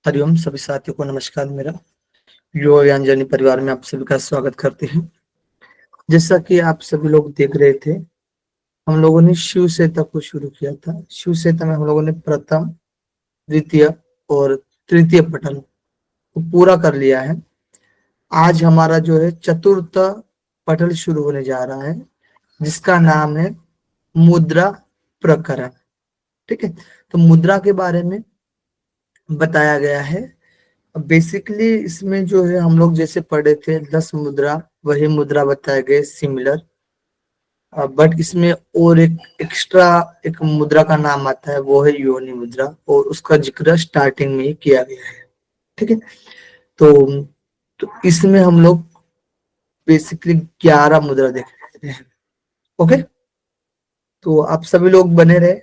हरिओम सभी साथियों को नमस्कार। मेरा युवा ज्ञानजर्नी परिवार में आप सभी का स्वागत करते हैं। जैसा कि आप सभी लोग देख रहे थे, हम लोगों ने शिव सेता को शुरू किया था। शिव सेता में हम लोगों ने प्रथम, द्वितीय और तृतीय पटल को पूरा कर लिया है। आज हमारा जो है चतुर्थ पटल शुरू होने जा रहा है, जिसका नाम है मुद्रा प्रकरण। ठीक है, तो मुद्रा के बारे में बताया गया है। बेसिकली इसमें जो है हम लोग जैसे पढ़े थे 10 मुद्रा, वही मुद्रा बताए गए सिमिलर। बट इसमें और एक एक्स्ट्रा एक मुद्रा का नाम आता है, वो है योनि मुद्रा, और उसका जिक्र स्टार्टिंग में ही किया गया है। ठीक है, तो इसमें हम लोग बेसिकली 11 मुद्रा देख रहे हैं। ओके, तो आप सभी लोग बने रहे,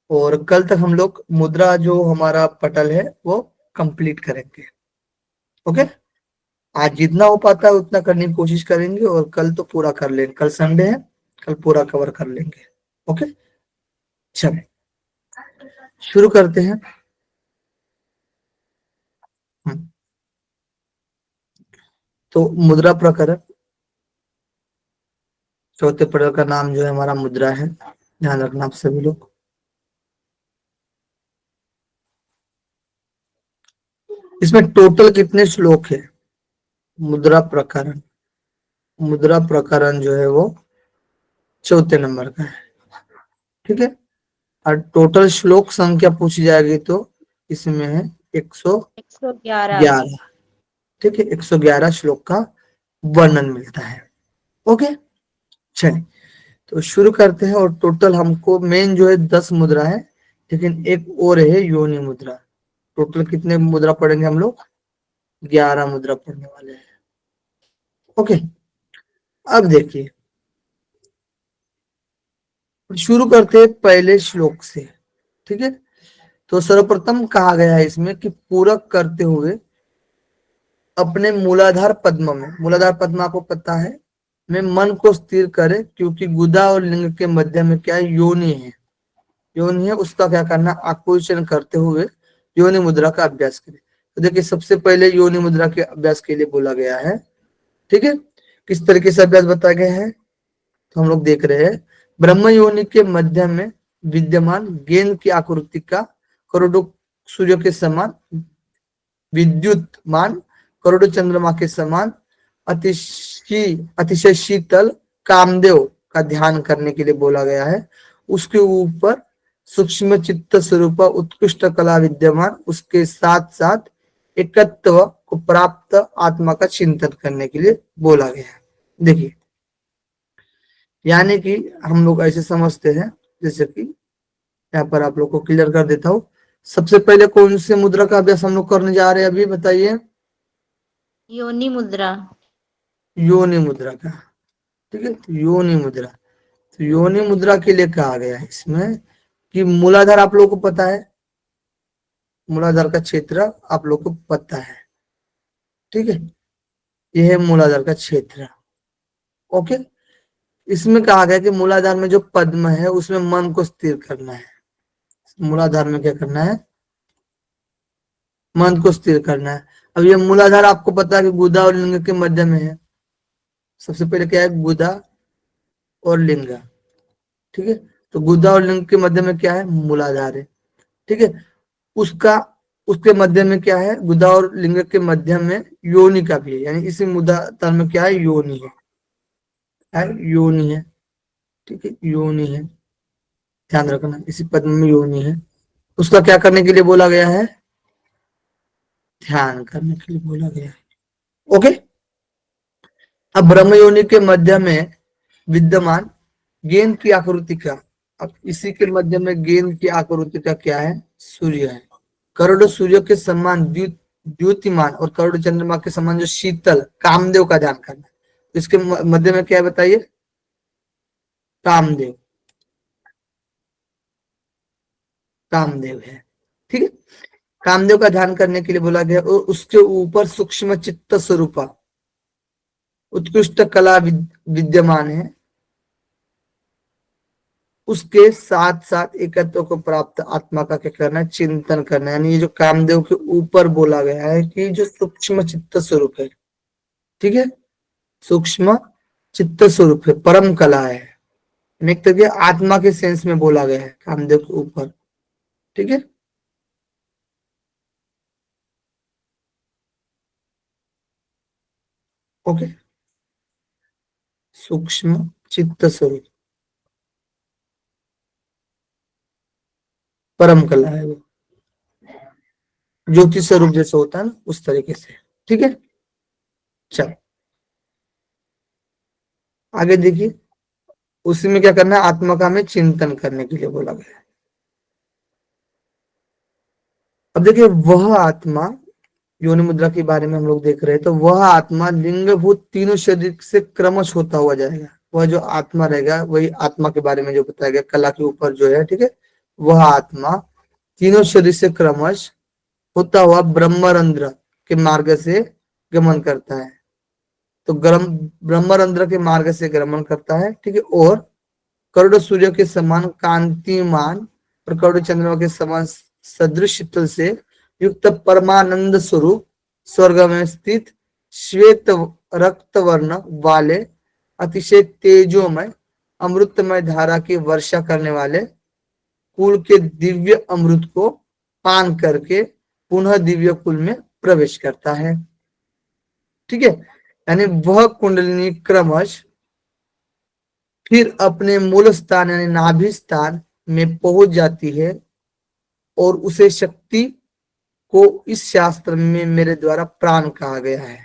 और कल तक हम लोग मुद्रा जो हमारा पटल है वो कंप्लीट करेंगे। ओके, आज जितना हो पाता है उतना करने की कोशिश करेंगे, और कल तो पूरा कर लेंगे। कल संडे है, कल पूरा कवर कर लेंगे। ओके, चलिए शुरू करते हैं। हम्म, तो मुद्रा प्रकरण, चौथे प्रकरण का नाम जो है हमारा मुद्रा है। ध्यान रखना आप सभी लोग। इसमें टोटल कितने श्लोक है? मुद्रा प्रकरण, मुद्रा प्रकरण जो है वो चौथे नंबर का है। ठीक है, और टोटल श्लोक संख्या पूछी जाएगी तो इसमें है 111। 111। ठीक है, 111 श्लोक का वर्णन मिलता है। ओके, चलिए तो शुरू करते हैं। और टोटल हमको मेन जो है 10 मुद्रा है, लेकिन एक और है योनि मुद्रा। टोटल कितने मुद्रा पढ़ेंगे हम लोग? 11 मुद्रा पढ़ने वाले हैं। ओके, अब देखिए, शुरू करते हैं पहले श्लोक से। ठीक है, तो सर्वप्रथम कहा गया है इसमें कि पूरक करते हुए अपने मूलाधार पद्म में, मूलाधार पद्म आपको पता है, में मन को स्थिर करे, क्योंकि गुदा और लिंग के मध्य में क्या है? योनि है। योनि है, उसका क्या करना? आकुंचन करते हुए योनि मुद्रा का अभ्यास करें। तो देखिए, सबसे पहले योनि मुद्रा के अभ्यास के लिए बोला गया है। ठीक है, किस तरीके से अभ्यास बताए गए हैं तो हम लोग देख रहे हैं। ब्रह्म योनि के मध्य में विद्यमान गेंद की आकृति का करोड़ों सूर्य के समान, विद्युतमान करोड़ों चंद्रमा के समान, अतिशय शीतल कामदेव का ध्यान करने के लिए बोला गया है। उसके ऊपर सूक्ष्म चित्त स्वरूप उत्कृष्ट कला विद्यमान, उसके साथ साथ एकत्व को प्राप्त आत्मा का चिंतन करने के लिए बोला गया है। देखिए, यानी कि हम लोग ऐसे समझते हैं, जैसे कि यहाँ पर आप लोग को क्लियर कर देता हूँ। सबसे पहले कौन से मुद्रा का अभ्यास हम लोग करने जा रहे हैं? अभी बताइए। योनि मुद्रा। योनि मुद्रा का। ठीक है, तो योनि मुद्रा, तो योनि मुद्रा के लिए कहा गया है इसमें कि मूलाधार आप लोगों को पता है, मूलाधार का क्षेत्र आप लोग को पता है। ठीक है, यह है मूलाधार का क्षेत्र। ओके, इसमें कहा गया कि मूलाधार में जो पद्म है उसमें मन को स्थिर करना है। मूलाधार में क्या करना है? मन को स्थिर करना है। अब ये मूलाधार आपको पता है कि गुदा और लिंग के मध्य में है। सबसे पहले क्या है? गुदा और लिंग। ठीक है, तो गुदा और लिंग के मध्य में क्या है? मूलाधार है। ठीक है, उसका उसके मध्य में क्या है? गुदा और लिंग के मध्य में योनि का भी है, यानी इसी मूलाधार में क्या है? योनि है, योनि है। ठीक है, योनि है, ध्यान रखना, इसी पद में योनि है। उसका क्या करने के लिए बोला गया है? ध्यान करने के लिए बोला गया है। ओके, अब ब्रह्म योनि के मध्य में विद्यमान गेंद की आकृति का, अब इसी के मध्य में गेंद की आकृति का क्या है? सूर्य है। करोड़ों सूर्य के समान द्युतिमान और करोड़ों चंद्रमा के समान जो शीतल कामदेव का ध्यान करना है। तो इसके मध्य में क्या है बताइए? कामदेव, कामदेव है। ठीक है, कामदेव का ध्यान करने के लिए बोला गया, और उसके ऊपर सूक्ष्म चित्त स्वरूपा उत्कृष्ट कला विद्यमान है। उसके साथ साथ एकत्व को प्राप्त आत्मा का क्या करना है, चिंतन करना है। यानी ये जो कामदेव के ऊपर बोला गया है कि जो सूक्ष्म चित्त स्वरूप है, ठीक है, सूक्ष्म चित्त स्वरूप है, परम कला है, एक तरह के आत्मा के सेंस में बोला गया है कामदेव के ऊपर, ठीक है। ओके, सूक्ष्म चित्त स्वरूप परम कला है वो, ज्योति स्वरूप जैसे होता है ना, उस तरीके से, ठीक है। चल आगे देखिए, उसी में क्या करना है, आत्मा का हमें चिंतन करने के लिए बोला गया है। अब देखिए, वह आत्मा, योनि मुद्रा के बारे में हम लोग देख रहे हैं, तो वह आत्मा लिंगभूत तीनों शरीर से क्रमश होता हुआ जाएगा। वह जो आत्मा रहेगा, वही आत्मा के बारे में जो बताया गया कला के ऊपर जो है, ठीक है, वह आत्मा तीनों शरीर से क्रमश होता हुआ ब्रह्मरंध्र के मार्ग से गमन करता है। तो गर्म ब्रह्मरंध्र के मार्ग से गमन करता है, ठीक है, और करोड़ सूर्य के समान कांतिमान और करोड़ चंद्रमा के समान सदृश शीतल से युक्त परमानंद स्वरूप स्वर्ग में स्थित श्वेत रक्त वर्ण वाले अतिशय तेजोमय अमृतमय धारा की वर्षा करने वाले कुल के दिव्य अमृत को पान करके पुनः दिव्य कुल में प्रवेश करता है, ठीक है। यानी वह कुंडलिनी क्रमश फिर अपने मूल स्थान यानी नाभि स्थान में पहुंच जाती है, और उसे शक्ति को इस शास्त्र में मेरे द्वारा प्राण कहा गया है,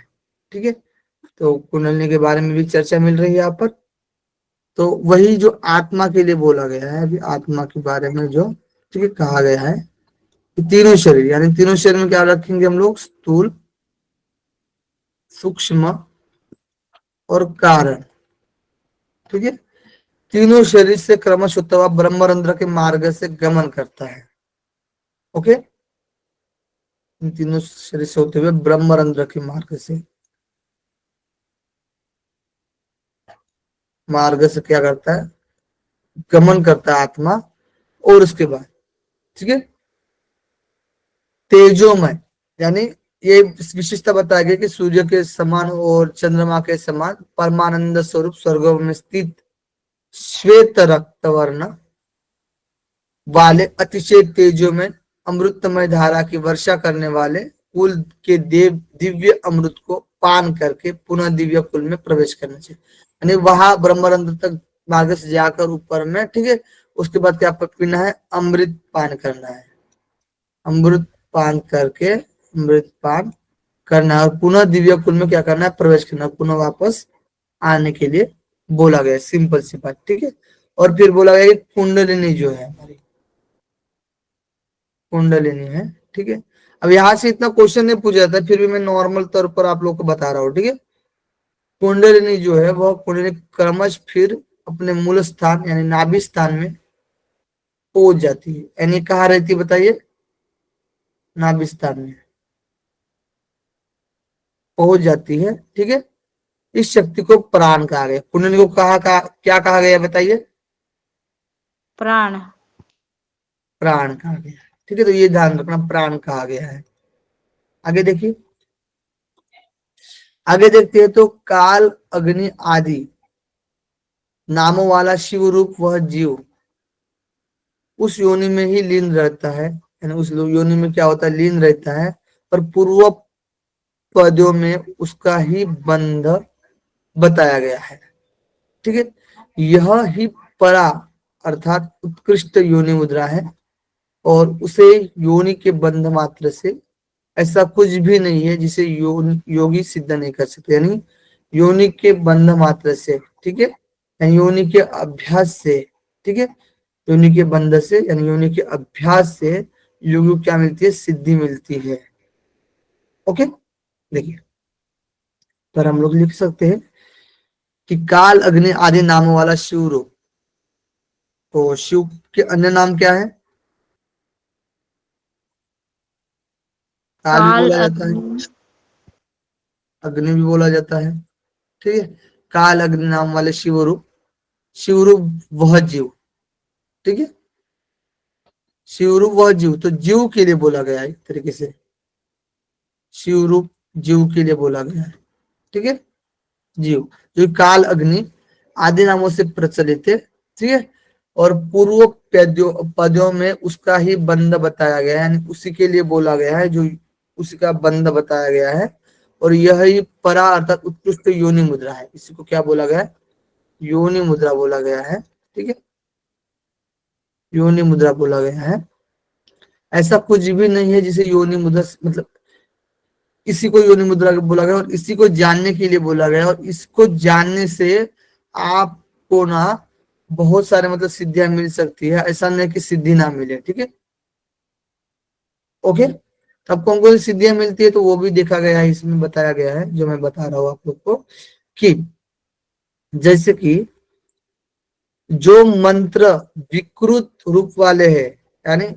ठीक है। तो कुंडलिनी के बारे में भी चर्चा मिल रही है यहाँ पर। तो वही जो आत्मा के लिए बोला गया है, अभी आत्मा के बारे में जो, ठीक है, कहा गया है कि तीनों शरीर, यानी तीनों शरीर में क्या रखेंगे हम लोग, स्थूल, सूक्ष्म और कारण, ठीक है। तीनों शरीर से क्रमश होता हुआ ब्रह्मरंध्र के मार्ग से गमन करता है। ओके, इन तीनों शरीर से होते हुए ब्रह्मरंध्र के मार्ग से क्या करता है, गमन करता है आत्मा। और उसके बाद, ठीक है, तेजोमय, यानी ये विशेषता बताया गया कि सूर्य के समान और चंद्रमा के समान परमानंद स्वरूप स्वर्ग में स्थित श्वेत रक्त वर्ण वाले अतिशय तेजो में अमृतमय धारा की वर्षा करने वाले कुल के देव दिव्य अमृत को पान करके पुनः दिव्य कुल में प्रवेश करना चाहिए। यानी वहां ब्रह्मरंध्र तक मार्ग से जाकर ऊपर में, ठीक है, उसके बाद क्या पीना है, अमृत पान करना है, अमृत पान करके अमृत पान करना है, और पुनः दिव्य कुल में क्या करना है, प्रवेश करना, पुनः वापस आने के लिए बोला गया। सिंपल सी बात, ठीक है। और फिर बोला गया कुंडलिनी जो है हमारी, कुंडलिनी है, ठीक है। अब यहाँ से इतना क्वेश्चन नहीं पूछा जाता, फिर भी मैं नॉर्मल तौर पर आप लोग को बता रहा हूँ, ठीक है। कुंडलिनी जो है वह कुंडलिनी क्रमश फिर अपने मूल स्थान यानी नाभि स्थान में पहुंच जाती है। यानी कहाँ रहती है बताइए, नाभि स्थान में पहुंच जाती है, ठीक है। इस शक्ति को प्राण कहा गया। कुंडलिनी को क्या कहा गया बताइए, प्राण। प्राण कहा गया, ठीक है। तो ये ध्यान रखना, प्राण कहा गया है। आगे देखिए, आगे देखते हैं तो काल अग्नि आदि नामों वाला शिव रूप वह जीव उस योनि में ही लीन रहता है, यानी उस योनि में क्या होता है, लीन रहता है, पर पूर्व पदों में उसका ही बंध बताया गया है, ठीक है। यह ही परा अर्थात उत्कृष्ट योनि मुद्रा है, और उसे योनि के बंध मात्र से ऐसा कुछ भी नहीं है जिसे योगी सिद्ध नहीं कर सकते। यानी योनि के बंध मात्र से, ठीक है, यानी योनि के अभ्यास से, ठीक है, योनि के बंध से यानी योनि के अभ्यास से योगी को क्या मिलती है, सिद्धि मिलती है। ओके, देखिए, पर हम लोग लिख सकते हैं कि काल अग्नि आदि नामों वाला शिव रूप, तो शिव के अन्य नाम क्या है, काल भी काल बोला जाता है, अग्नि। अग्नि भी बोला जाता है, ठीक है। काल अग्नि नाम वाले शिव रूप वह जीव, ठीक है। शिवरूप वह जीव, तो जीव के लिए बोला गया है एक तरीके से, शिवरूप जीव के लिए बोला गया है, ठीक है। जीव जो काल, अग्नि आदि नामों से प्रचलित है, ठीक है। और पूर्व पदों में उसका ही बंध बताया गया है, यानी उसी के लिए बोला गया है, जो उसी का बंध बताया गया है। और यह ही परा अर्थात उत्कृष्ट योनि मुद्रा है, इसी को क्या बोला गया है, योनि मुद्रा बोला गया है, ठीक है। योनि मुद्रा बोला गया है। ऐसा कुछ भी नहीं है जिसे योनि मुद्रा मतलब, इसी को योनि मुद्रा बोला गया और इसी को जानने के लिए बोला गया, और इसको जानने से आपको ना बहुत सारे मतलब सिद्धियां मिल सकती है, ऐसा नहीं कि सिद्धि ना मिले, ठीक है। ओके, तो अब कौन कौन सी सिद्धियां मिलती है तो वो भी देखा गया है, इसमें बताया गया है, जो मैं बता रहा हूँ आप लोग को, कि जैसे कि जो मंत्र विकृत रूप वाले हैं, यानी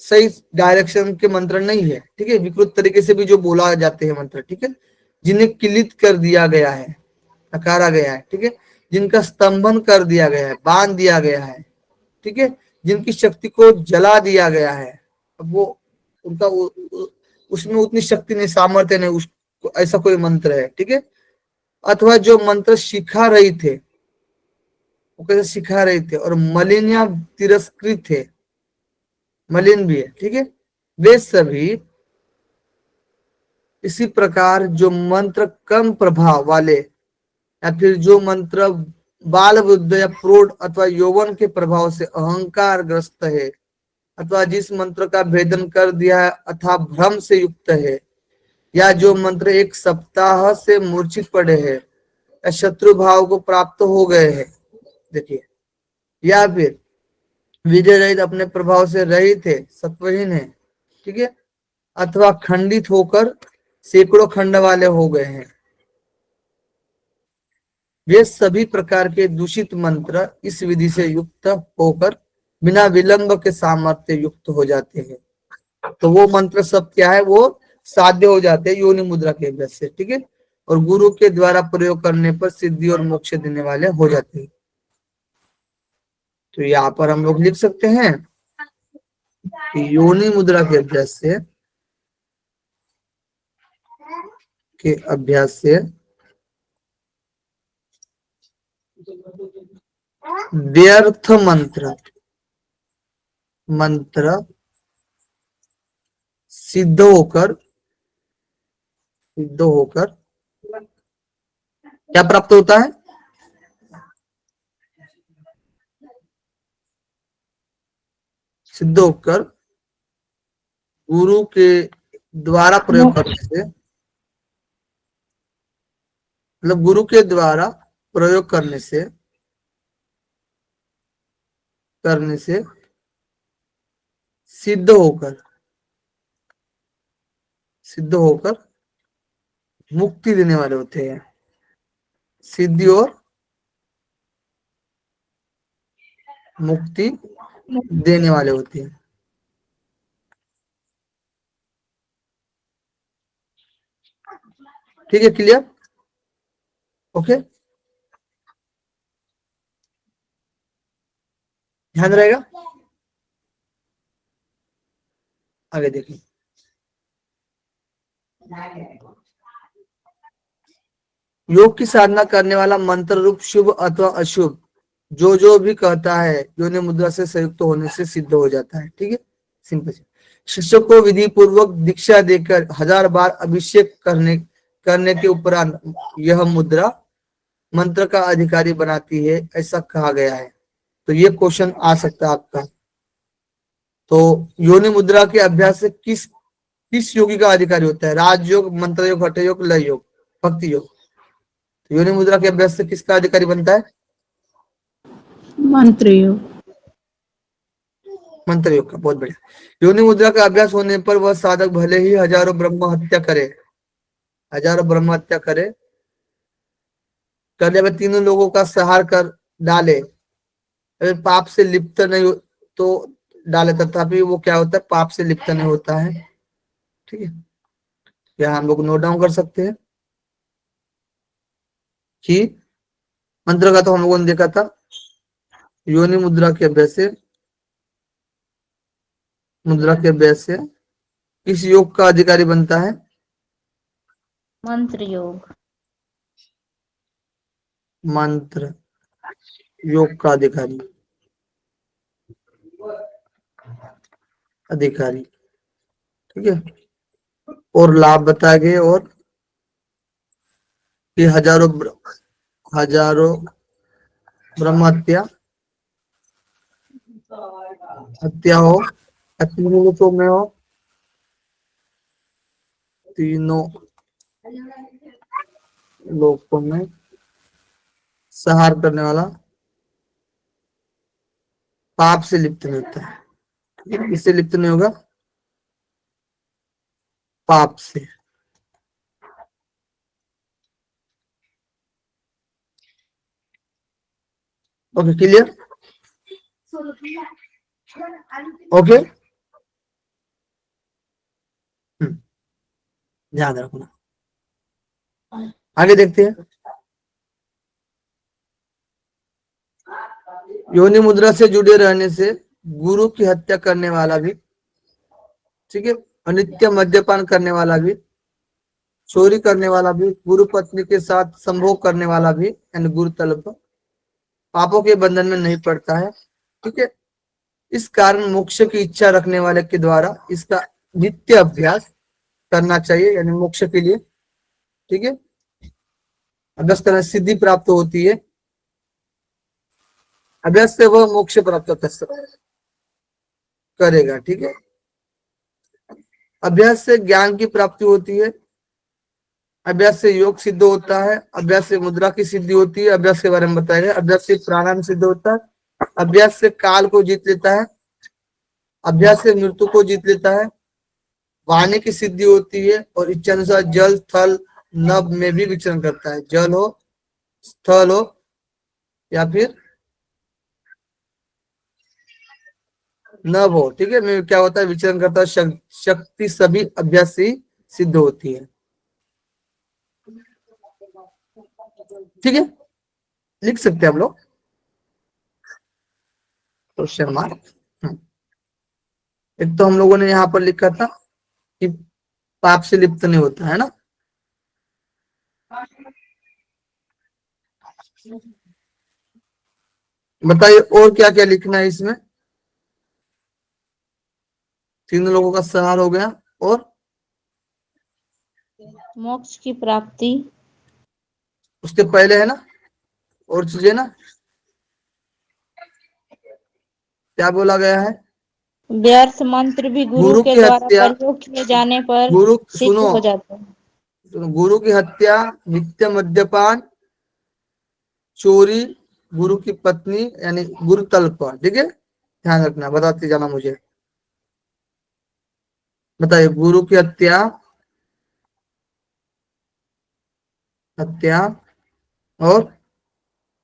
सही डायरेक्शन के मंत्र नहीं है, ठीक है, विकृत तरीके से भी जो बोला जाते हैं मंत्र, ठीक है, जिन्हें किलित कर दिया गया है, नकारा गया है, ठीक है, जिनका स्तंभन कर दिया गया है, बांध दिया गया है, ठीक है, जिनकी शक्ति को जला दिया गया है, अब वो उनका उसमें उतनी शक्ति नहीं, सामर्थ्य नहीं, उसको ऐसा कोई मंत्र है, ठीक है। अथवा जो मंत्र सिखा रही थे, वो कैसे सिखा रहे थे, और मलिन या तिरस्कृत थे, मलिन भी है, ठीक है, वे सभी इसी प्रकार जो मंत्र कम प्रभाव वाले, या फिर जो मंत्र बाल वृद्ध या प्रौढ़ अथवा यौवन के प्रभाव से अहंकार ग्रस्त है, अथवा जिस मंत्र का भेदन कर दिया है अथवा भ्रम से युक्त है, या जो मंत्र एक सप्ताह से मूर्छित पड़े हैं, या शत्रु भाव को प्राप्त हो गए हैं, देखिए, या फिर विजय रहित अपने प्रभाव से रहित है, सत्वहीन है, ठीक है, अथवा खंडित होकर सैकड़ों खंड वाले हो गए हैं, वे सभी प्रकार के दूषित मंत्र इस विधि से युक्त होकर बिना विलंब के सामर्थ्य युक्त हो जाते हैं। तो वो मंत्र सब क्या है, वो साध्य हो जाते हैं योनि मुद्रा के अभ्यास से, ठीक है, और गुरु के द्वारा प्रयोग करने पर सिद्धि और मोक्ष देने वाले हो जाते हैं। तो यहाँ पर हम लोग लिख सकते हैं कि योनि मुद्रा के अभ्यास से व्यर्थ मंत्र सिद्ध होकर क्या प्राप्त होता है, सिद्ध होकर गुरु के द्वारा प्रयोग करने से, मतलब गुरु के द्वारा प्रयोग करने से सिद्ध होकर मुक्ति देने वाले होते हैं, सिद्धि और मुक्ति देने वाले होते हैं, ठीक है, क्लियर, ओके, ध्यान रहेगा। आगे देखिए, योग की साधना करने वाला मंत्र रूप शुभ अथवा अशुभ जो भी कहता है योनि मुद्रा से संयुक्त होने से सिद्ध हो जाता है, ठीक है, सिंपल। शिष्य को विधि पूर्वक दीक्षा देकर 1000 बार अभिषेक करने के उपरांत यह मुद्रा मंत्र का अधिकारी बनाती है, ऐसा कहा गया है। तो ये क्वेश्चन आ सकता है आपका। तो योनि मुद्रा के अभ्यास से किस किस योगी का अधिकारी होता है, राजयोग, मंत्र योग, हठ योग, लय योग, भक्ति योग। तो योनि मुद्रा के अभ्यास से किसका अधिकारी बनता है, मंत्र योग। मंत्र योग का, बहुत बढ़िया। योनि मुद्रा का अभ्यास होने पर वह साधक भले ही हजारों ब्रह्म हत्या करे, करने में तीनों लोगों का संहार कर डाले, अगर पाप से लिप्त नहीं हो तो डाले, तथापि वो क्या होता है, पाप से लिप्त नहीं होता है, ठीक है। यहाँ हम लोग नोट डाउन कर सकते हैं कि मंत्र का तो हम लोगों ने देखा था, योनि मुद्रा के अभ्यास से किस योग का अधिकारी बनता है? मंत्र योग। मंत्र योग का अधिकारी अधिकारी ठीक है। और लाभ बताए गए, और कि हजारों ब्रह्म हत्या हो, तीनों लोगों में हो, तीनों लोगों में संहार करने वाला पाप से लिप्त नहीं होता है। किससे लिप्त नहीं होगा? पाप से। Okay, clear? ओके, ध्यान रखना। आगे देखते हैं। योनि मुद्रा से जुड़े रहने से गुरु की हत्या करने वाला भी, ठीक है, अनित्य मद्यपान करने वाला भी, चोरी करने वाला भी, गुरु पत्नी के साथ संभोग करने वाला भी, यानी गुरु तलब पापों के बंधन में नहीं पड़ता है। ठीक है। इस कारण मोक्ष की इच्छा रखने वाले के द्वारा इसका नित्य अभ्यास करना चाहिए, यानी मोक्ष के लिए। ठीक है। अभ्यास करने सिद्धि प्राप्त होती है, अभ्यास से वह मोक्ष प्राप्त करेगा। ठीक है। अभ्यास से ज्ञान की प्राप्ति होती है, अभ्यास से योग सिद्ध होता है, अभ्यास से मुद्रा की सिद्धि होती है, अभ्यास के बारे में बताया गया। अभ्यास से प्राणायाम सिद्ध होता है, अभ्यास से काल को जीत लेता है, अभ्यास से मृत्यु को जीत लेता है, वाणी की सिद्धि होती है, और इच्छानुसार जल थल नभ में भी विचरण करता है। जल हो, स्थल हो, या फिर नभ हो। ठीक है। में क्या होता है? विचरण करता है। शक्ति सभी अभ्यास से सिद्ध होती है। ठीक है। लिख सकते हैं आप लोग क्वेश्चन मार्क। एक तो हम लोगों ने यहाँ पर लिखा था कि पाप से लिप्त नहीं होता है ना। बताइए और क्या क्या लिखना है इसमें। तीनों लोगों का संहार हो गया, और मोक्ष की प्राप्ति। उसके पहले है ना और चीजें ना, क्या बोला गया है? व्यर्थ मंत्र भी गुरु गुरु के की द्वारा हत्या, प्रयोग किए जाने पर गुरु सिद्ध सुनो, हो जाते हैं। गुरु की हत्या, नित्य मद्यपान, चोरी, गुरु की पत्नी यानी गुरु तल्प। ठीक है। ध्यान रखना, बताते जाना मुझे। बताइए। गुरु की हत्या, और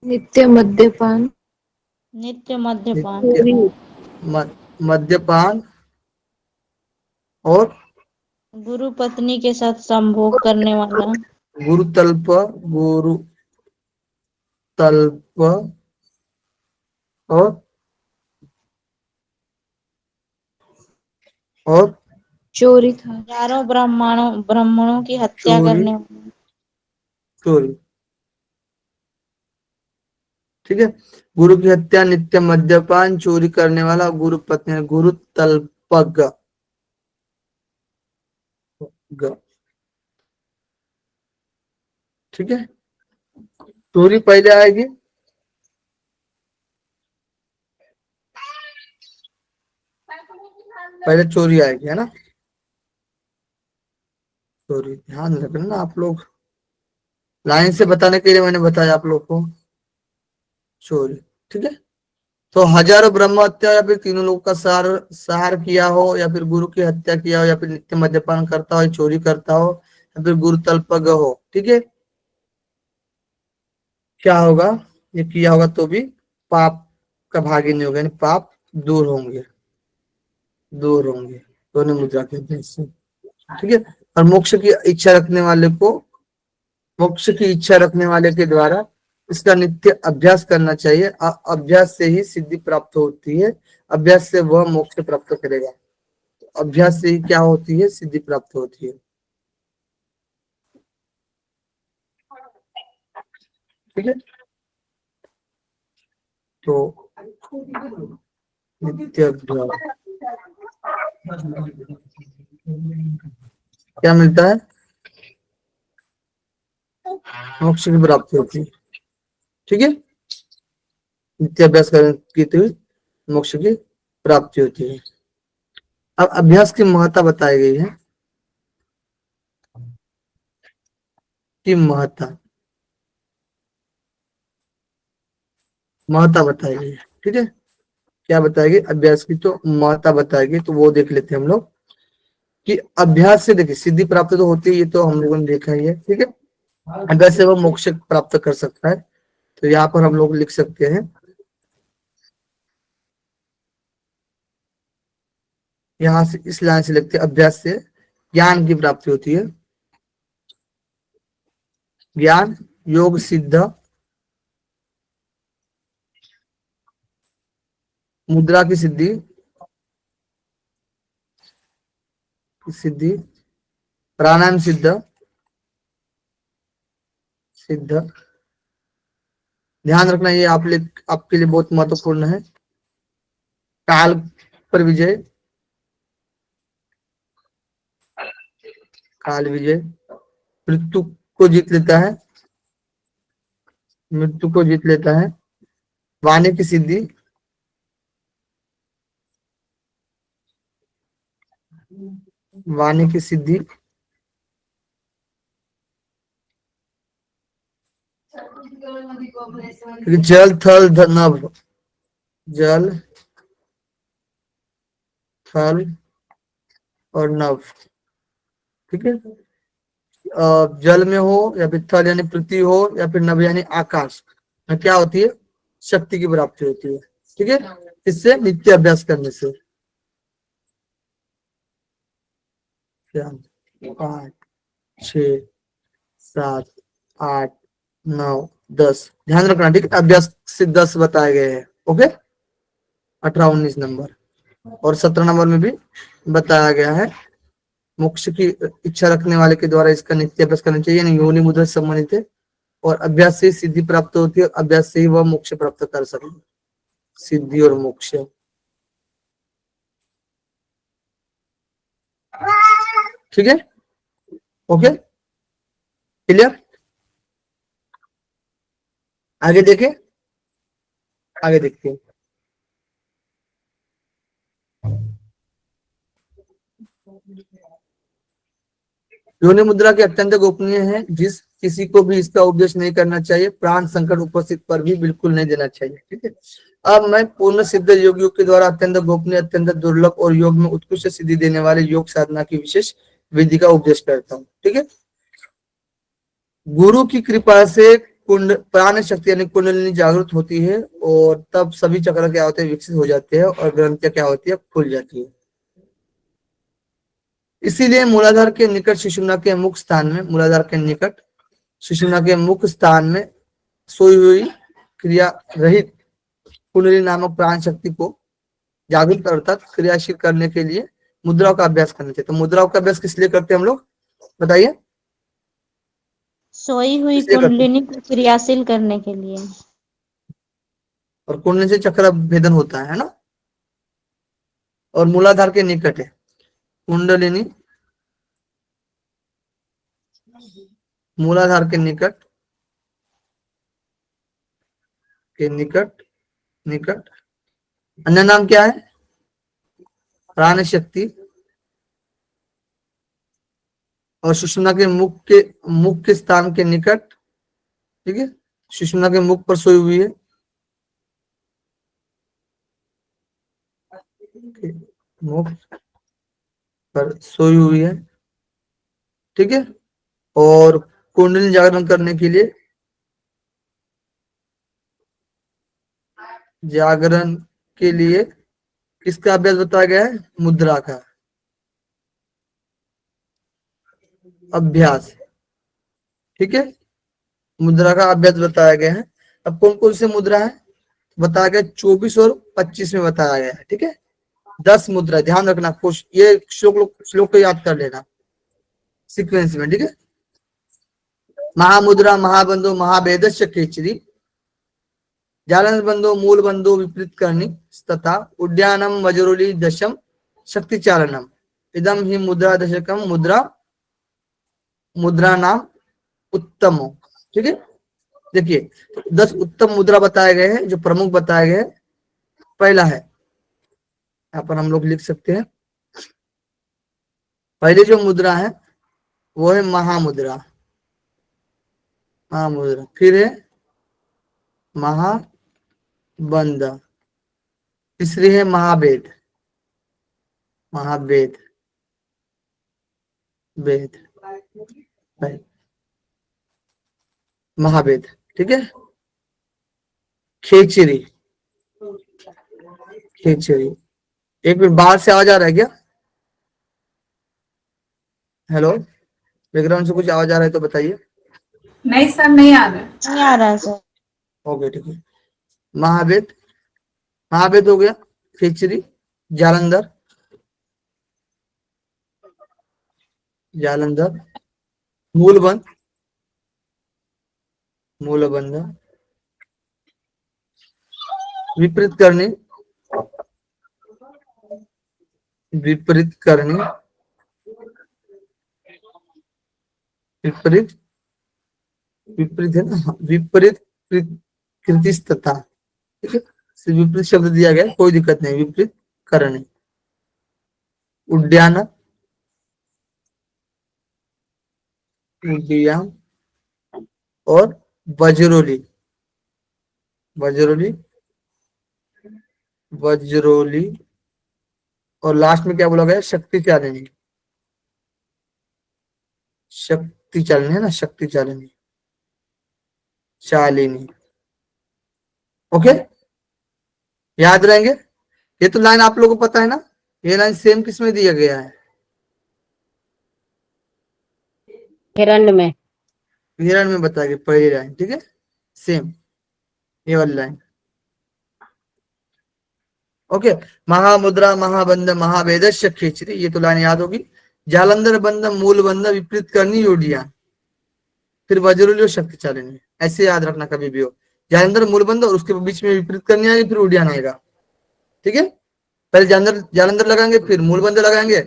नित्य मद्यपान, नित्य मद्यपान, नित्य मद्यपान, और गुरु पत्नी के साथ संभोग करने वाला, गुरु तल्प, गुरु तल्प, और चोरी था, चारों ब्राह्मणों की हत्या चोरी, करने वाला। चोरी। ठीक है। गुरु की हत्या, नित्य मद्यपान, चोरी करने वाला, गुरु पत्नी, गुरु तल्पग ठीक है। चोरी पहले आएगी, पहले चोरी आएगी है ना। चोरी ध्यान रखना ना आप लोग, लाइन से बताने के लिए मैंने बताया आप लोग को। चोरी। ठीक है। तो हजारों ब्रह्म हत्या, या फिर तीनों लोगों का सहार किया हो, या फिर गुरु की हत्या किया हो, या फिर नित्य मद्यपान करता हो, चोरी करता हो, या फिर गुरु तल्पग हो। ठीक है। क्या होगा? ये किया होगा तो भी पाप का भागी नहीं होगा, यानी पाप दूर होंगे, दूर होंगे दोनों मुद्रा के अभ्यास से। ठीक है। और मोक्ष की इच्छा रखने वाले के द्वारा इसका नित्य अभ्यास करना चाहिए। अभ्यास से ही सिद्धि प्राप्त होती है, अभ्यास से वह मोक्ष प्राप्त करेगा। अभ्यास से ही क्या होती है? सिद्धि प्राप्त होती है। ठीक है, तो नित्य अभ्यास क्या मिलता है? मोक्ष की प्राप्ति होती है। ठीक है, नित्य अभ्यास करने की मोक्ष की प्राप्ति होती है। अब अभ्यास की महत्ता बताई गई है कि महत्ता महत्ता बताई गई है। ठीक है, क्या बताएगी? अभ्यास की तो महत्ता बताएगी, तो वो देख लेते हैं हम लोग कि अभ्यास से देखिए सिद्धि प्राप्त तो होती है, ये तो हम लोगों ने देखा ही है। ठीक है, अभ्यास से वो मोक्ष प्राप्त कर सकता है। तो यहाँ पर हम लोग लिख सकते हैं, यहाँ से इस लाइन से लिखते हैं, अभ्यास से ज्ञान की प्राप्ति होती है। ज्ञान, योग सिद्ध, मुद्रा की सिद्धि, सिद्धि, प्राणायाम सिद्ध, सिद्ध। ध्यान रखना, ये आपके लिए बहुत महत्वपूर्ण है। काल पर विजय, काल विजय, मृत्यु को जीत लेता है, मृत्यु को जीत लेता है। वाणी की सिद्धि, वाणी की सिद्धि, जल थल नभ, जल थल और नभ। ठीक है, जल में हो या फिर थल यानी पृथ्वी हो या फिर नभ यानी आकाश में क्या होती है? शक्ति की प्राप्ति होती है। ठीक है, इससे नित्य अभ्यास करने से। 5, 6, 7, 8, 9, 10 ध्यान रखना। ठीक है, अभ्यास से 10 बताए गए हैं। ओके, 18, 19 नंबर और 17 नंबर में भी बताया गया है। मोक्ष की इच्छा रखने वाले के द्वारा इसका नित्य अभ्यास करना चाहिए, यानी योनि मुद्रा से संबंधित है और अभ्यास से सिद्धि प्राप्त होती है, अभ्यास से ही वह मोक्ष प्राप्त कर सके। सिद्धि और मोक्ष। ठीक है, ओके, क्लियर। आगे देखें, आगे देखते हैं। योनि मुद्रा की अत्यंत गोपनीय है, जिस किसी को भी इसका उपदेश नहीं करना चाहिए, प्राण संकट उपस्थित पर भी बिल्कुल नहीं देना चाहिए। ठीक है, अब मैं पूर्ण सिद्ध योगियों के द्वारा अत्यंत गोपनीय, अत्यंत दुर्लभ और योग में उत्कृष्ट सिद्धि देने वाले योग साधना की विशेष विधि का उपदेश करता हूँ। ठीक है, गुरु की कृपा से कुंड प्राण शक्ति यानी कुंडलिनी जागृत होती है और तब सभी चक्र क्या होते हैं? विकसित हो जाते हैं और ग्रंथियां क्या होती है? खुल जाती है। इसीलिए मूलाधार के निकट सुषुम्ना के मुख स्थान में, मूलाधार के निकट सुषुम्ना के मुख स्थान में सोई हुई क्रिया रहित कुंडली नामक प्राण शक्ति को जागृत अर्थात क्रियाशील करने के लिए मुद्राओं का अभ्यास करना चाहिए। तो मुद्राओं का अभ्यास किस लिए करते हैं हम लोग? बताइए। सोई हुई किस लिए करते हैं? कुंडलिनी को क्रियाशील करने के लिए। और कुंडली से चक्र भेदन होता है ना, और मूलाधार के निकट है कुंडलिनी, मूलाधार के निकट, के निकट, निकट अन्य नाम क्या है? प्राण शक्ति। और सुषुम्ना के मुख के स्थान के निकट। ठीक है, सुषुम्ना के मुख पर सोई हुई है, मुख पर सोई हुई है। ठीक है, और कुंडली जागरण करने के लिए, जागरण के लिए किसका अभ्यास बताया गया है? मुद्रा का अभ्यास। ठीक है, मुद्रा का अभ्यास बताया गया है। अब कौन कौन से मुद्रा है बताया गया, 24 और 25 में बताया गया है। ठीक है, 10 मुद्रा, ध्यान रखना, खुश ये श्लोक को याद कर लेना सीक्वेंस में। ठीक है, महामुद्रा महाबंधो महाभेदस्य केचरी, जालन बंधो मूल बंधो विपरीत करनी तथा उद्यानम वज्रोली दशम शक्ति चालनम इदम ही मुद्रा दशकम मुद्रा नाम उत्तम। ठीक है, देखिए 10 उत्तम मुद्रा बताए गए हैं जो प्रमुख बताए गए हैं। पहला है, यहाँ पर हम लोग लिख सकते हैं, पहले जो मुद्रा है वो है महामुद्रा, महामुद्रा, फिर है महाबंध, तीसरी है महाभेद, महाभेद वेद महाभेद। ठीक है, खेचरी, खेचरी, एक मिनट बाहर से आवाज आ रहा है क्या? हेलो, बैकग्राउंड से कुछ आवाज आ रहा है तो बताइए। नहीं सर, नहीं आ रहा है। नहीं आ रहा है सर। ओके ठीक है, महाभेद, महाभेद हो गया, खेचरी, जालंधर, जालंधर, मूलबंध, मूलबंध, विपरीत करनी, विपरीत करनी, विपरीत, विपरीत है ना, विपरीत कृतिस्तता। ठीक है, सिर्फ विपरीत शब्द दिया गया, कोई दिक्कत नहीं, विपरीत करनी, उद्यान, उद्यान और वज्रोली, वज्रोली, वज्रोली, और लास्ट में क्या बोला गया, शक्ति चालिनी, शक्ति चालिनी है ना, शक्ति चालिनी, शालिनी। ओके, याद रहेंगे। ये तो लाइन आप लोगों को पता है ना, ये लाइन सेम किस में दिया गया है, हिरण्य में, हिरण में बताया गया, पहली लाइन। ठीक है, सेम ये वाली लाइन। ओके, महामुद्रा महाबंध महावेदस्य खेचरी, ये तो लाइन याद होगी। जालंधर बंध मूल बंध विपरीत करनी योडिया, फिर वज्रोली और शक्ति चालिनी, ऐसे याद रखना कभी भी हो। जालंधर मूल बंध और उसके बीच में विपरीत करनी आएगी, फिर उडियान आएगा। ठीक है, पहले जालंधर लगाएंगे, फिर मूल बंध लगाएंगे,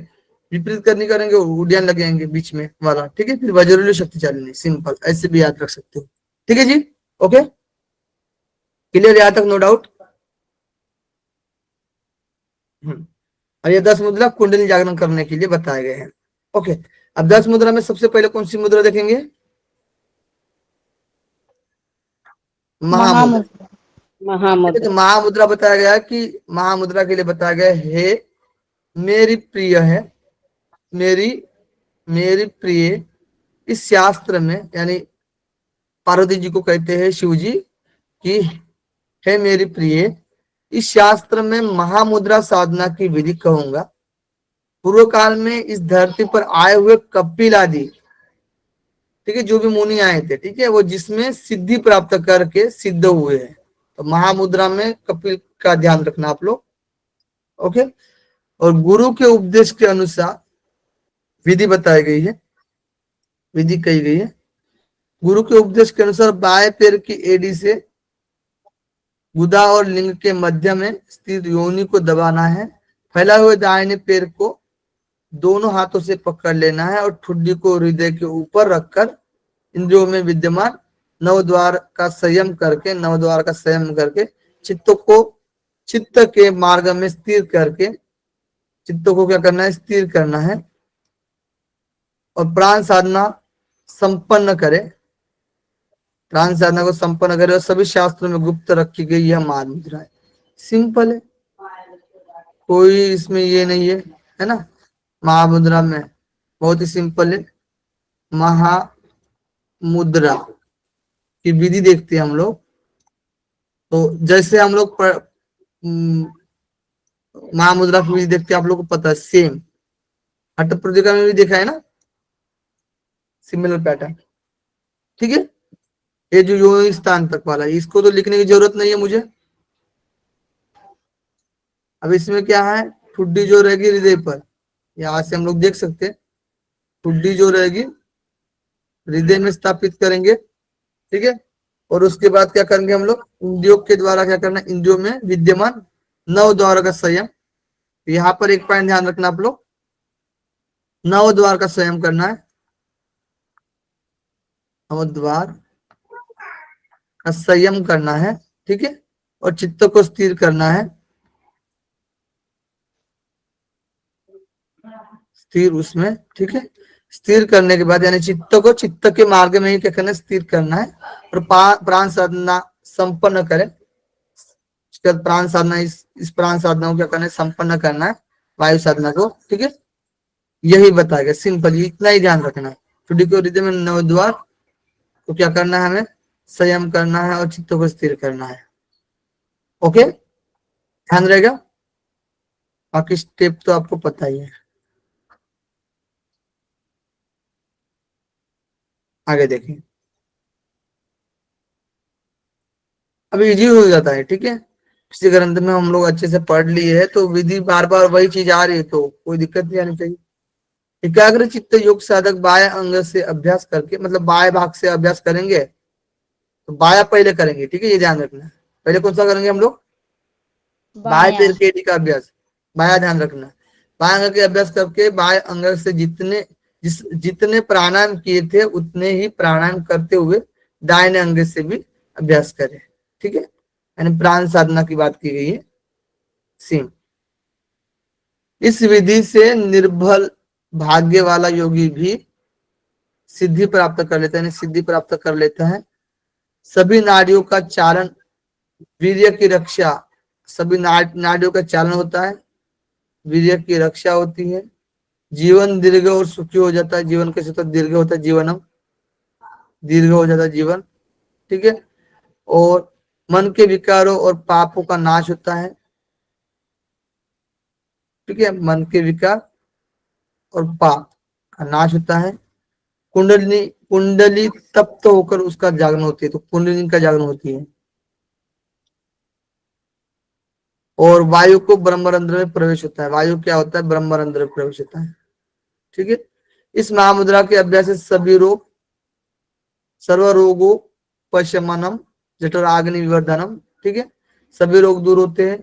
विपरीत करनी करेंगे, उडियान लगाएंगे बीच में वाला। ठीक है, फिर वज्रोली और शक्ति चालिनी, सिंपल, ऐसे भी याद रख सकते हो। ठीक है जी, ओके, क्लियर यहाँ तक, नो डाउट। और ये 10 मुद्रा कुंडली जागरण करने के लिए बताए गए हैं। ओके, अब 10 मुद्रा में सबसे पहले कौन सी मुद्रा देखेंगे, महामुद्रा। महामुद्रा, तो महामुद्रा बताया गया कि महामुद्रा के लिए बताया गया है, मेरी प्रिय है, मेरी मेरी प्रिय, इस शास्त्र में, यानी पार्वती जी को कहते हैं शिव जी कि हे मेरी प्रिय, इस शास्त्र में महामुद्रा साधना की विधि कहूंगा। पूर्व काल में इस धरती पर आए हुए कपिल आदि, ठीक है, जो भी मुनि आए थे, ठीक है, वो जिसमें सिद्धि प्राप्त करके सिद्ध हुए हैं। तो महामुद्रा में कपिल का ध्यान रखना आप लोग। ओके, और गुरु के उपदेश के अनुसार विधि बताई गई है, विधि कही गई है। गुरु के उपदेश के अनुसार बाएं पैर की एड़ी से गुदा और लिंग के मध्य में स्थित योनि को दबाना है। फैला हुए दाहिने पैर को दोनों हाथों से पकड़ लेना है और ठुड्डी को हृदय के ऊपर रखकर इंद्रियों में विद्यमान नवद्वार का संयम करके चित्त के मार्ग में स्थिर करके, चित्त को क्या करना है, स्थिर करना है, और प्राण साधना संपन्न करे, प्राण साधना को संपन्न करे, और सभी शास्त्रों में गुप्त रखी गई यह महामुद्रा है। सिंपल है, कोई इसमें ये नहीं है ना। महामुद्रा में बहुत ही सिंपल है। महामुद्रा की विधि देखते हैं हम लोग। तो जैसे हम लोग महामुद्रा की विधि देखते हैं, आप लोग को पता है, सेम हठ प्रतिक्रिया में भी देखा है ना, सिमिलर पैटर्न। ठीक है, ये जो यो स्थान तक वाला है, इसको तो लिखने की जरूरत नहीं है मुझे। अब इसमें क्या है, ठुड्डी जो रहेगी हृदय पर, यहां से हम लोग देख सकते हैं, ठुड्डी जो रहेगी हृदय में स्थापित करेंगे, ठीक है। और उसके बाद क्या करेंगे हम लोग, इंद्रियों के द्वारा क्या करना है, इंद्रियों में विद्यमान नव द्वार का संयम। यहाँ पर एक पॉइंट ध्यान रखना आप लोग, नव द्वार का संयम करना है, नव द्वार का संयम करना है, ठीक है। और चित्त को स्थिर करना है, स्थिर उसमें, ठीक है। स्थिर करने के बाद यानी चित्त को चित्त के मार्ग में ही क्या करना है, स्थिर करना है। और प्राण साधना संपन्न करें, उसके बाद प्राण साधना, इस प्राण साधना को क्या करना है, संपन्न करना है, वायु साधना को, ठीक है। यही बताया गया, सिंपल, इतना ही ध्यान रखना है। ठुड्डी को हृदय में नवद्वार को क्या करना है, हमें संयम करना है और चित्त को स्थिर करना है। ओके, ध्यान रहेगा। बाकी स्टेप तो आपको पता ही है। आगे देखें, अब इजी हो जाता है, ठीक है। किसी ग्रंथ में हम लोग अच्छे से पढ़ लिए है तो विधि बार बार वही चीज आ रही है तो कोई दिक्कत नहीं आनी चाहिए। एकाग्र चित्त योग साधक बाह्य अंग से अभ्यास करके, मतलब बाह्य भाग से अभ्यास करेंगे, तो बाया पहले करेंगे, ठीक है, ये ध्यान रखना। पहले कौन सा करेंगे हम लोग, बाह्य बायां। पैर के एडी का अभ्यास, बाया ध्यान रखना। बाह्य अंग के अभ्यास करके बाह्य अंग से जितने प्राणायाम किए थे उतने ही प्राणायाम करते हुए दाहिने अंग से भी अभ्यास करें, ठीक है। यानी प्राण साधना की बात की गई है, सेम। इस विधि से निर्बल भाग्य वाला योगी भी सिद्धि प्राप्त कर लेता है, यानी सिद्धि प्राप्त कर लेता है। सभी नाड़ियों का चालन, वीर्य की रक्षा, सभी नाड़ियों का चालन होता है, वीर्य की रक्षा होती है, जीवन दीर्घ और सुखी हो जाता है, जीवन कैसे तो दीर्घ होता है, जीवनम दीर्घ हो जाता है जीवन, ठीक है। और मन के विकारों और पापों का नाश होता है, ठीक है, मन के विकार और पाप का नाश होता है। कुंडली कुंडली तप्त होकर उसका जागरण होती है, तो कुंडली का जागरण होती है। और वायु को ब्रह्मरंध्र में प्रवेश होता है, वायु क्या होता है, ब्रह्मरंध्र में प्रवेश होता है, ठीक है। इस महामुद्रा के अभ्यास से सभी रोग, सर्व रोगों पशमनम जठराग्नि विवर्धनम, ठीक है, सभी रोग दूर होते हैं।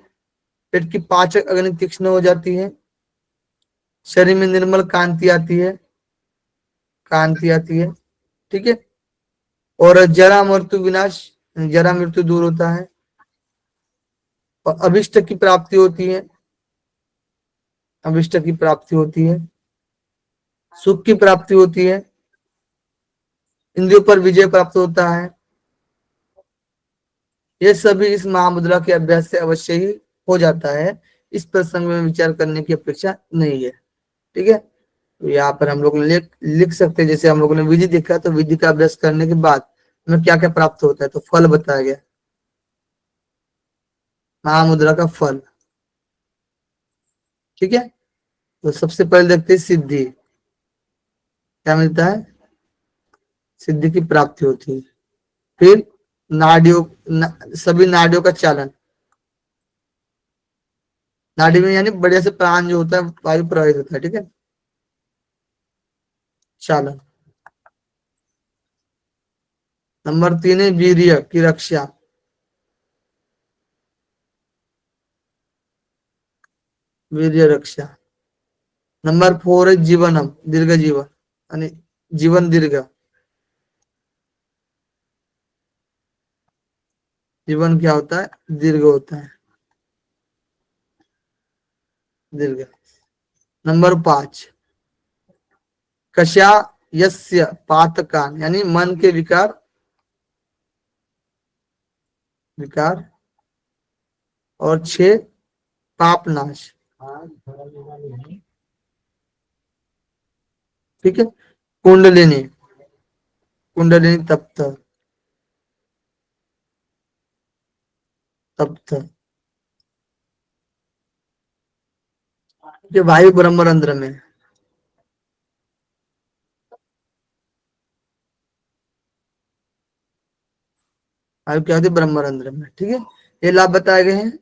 पेट की पाचक अग्नि तीक्ष्ण हो जाती है, शरीर में निर्मल कांति आती है, कांति आती है, ठीक है। और जरा मृत्यु विनाश, जरा मृत्यु दूर होता है। और अभिष्ट की प्राप्ति होती है, अभिष्ट की प्राप्ति होती है, सुख की प्राप्ति होती है, इंद्रियों पर विजय प्राप्त होता है। ये सभी इस महामुद्रा के अभ्यास से अवश्य ही हो जाता है, इस प्रसंग में विचार करने की अपेक्षा नहीं है, ठीक है। तो यहाँ पर हम लोग लिख सकते हैं, जैसे हम लोगों ने विधि देखा, तो विधि का अभ्यास करने के बाद हमें क्या क्या प्राप्त होता है, तो फल बताया गया, महामुद्रा का फल, ठीक है। तो सबसे पहले देखते हैं सिद्धि, क्या मिलता है, सिद्धि की प्राप्ति होती है। फिर नाड़ियों सभी नाड़ियों का चालन, नाड़ी में यानी बढ़िया से प्राण जो होता है वायु प्रवाहित होता है, ठीक है, चालन। नंबर 3 है वीर्य की रक्षा, वीर्य रक्षा। नंबर 4 है जीवनम, दीर्घ जीवन, यानी जीवन दीर्घ, जीवन क्या होता है, दीर्घ होता है, दीर्घ। नंबर 5 कशा यस्य पातकान, यानी मन के विकार, विकार। और 6 पाप नाश, ठीक है। कुंडलिनी, कुंडलिनी तप्त, तप्त, ये वायु ब्रह्मरंध्र में, आयु क्या होती है ब्रह्मरंध्र में। ठीक है, ये लाभ बताए गए हैं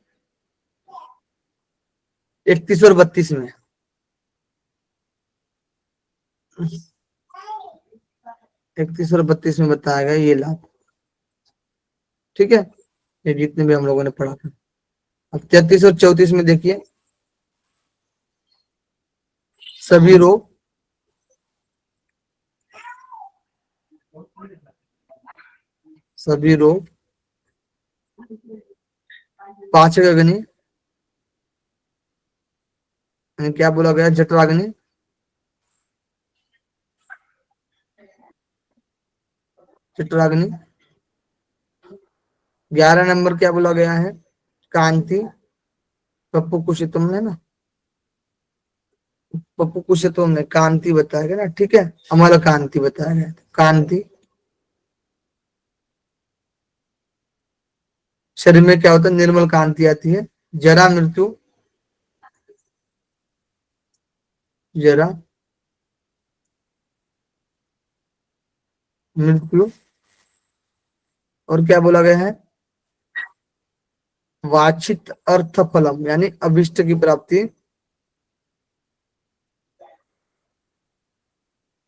31 और 32 में। 31 और 32 में बताया गया ये लाभ। ठीक है, ये जितने भी हम लोगों ने पढ़ा था। अब 33 और 34 में देखिए, सभी रोग सभी रोग पाचक अग्नि, क्या बोला गया, जठराग्नि, जठराग्नि। 11 नंबर क्या बोला गया है, कांति, पप्पू कुशितुम ने ना, पप्पू कुशितुम ने कांति बताया गया ना। ठीक है, अमल कांति बताया गया, कांति। शरीर में क्या होता है, निर्मल कांति आती है। जरा मृत्यु, जरा मृत्यु। और क्या बोला गया है, वांछित अर्थ फलम, यानी अभिष्ट की प्राप्ति,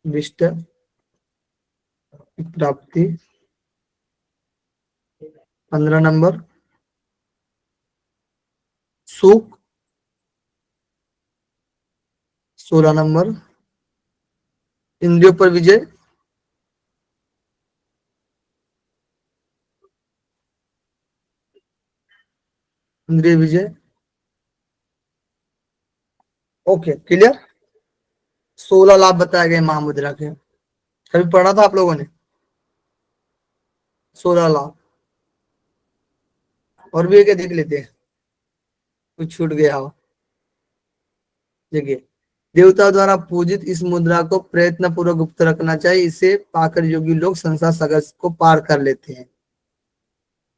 अभिष्ट की प्राप्ति। 15 नंबर सुख। 16 नंबर इंद्रियों पर विजय। इंद्रिय विजय। Okay, clear. 16 लाभ बताए गए महामुद्रा के, कभी पढ़ा था आप लोगों ने 16 लाभ। और भी एक देख लेते हैं, कुछ छूट गया हो। देखिए, देवता द्वारा पूजित इस मुद्रा को प्रयत्न पूर्वक गुप्त रखना चाहिए, इसे पाकर योगी लोग संसार सागर को पार कर लेते हैं।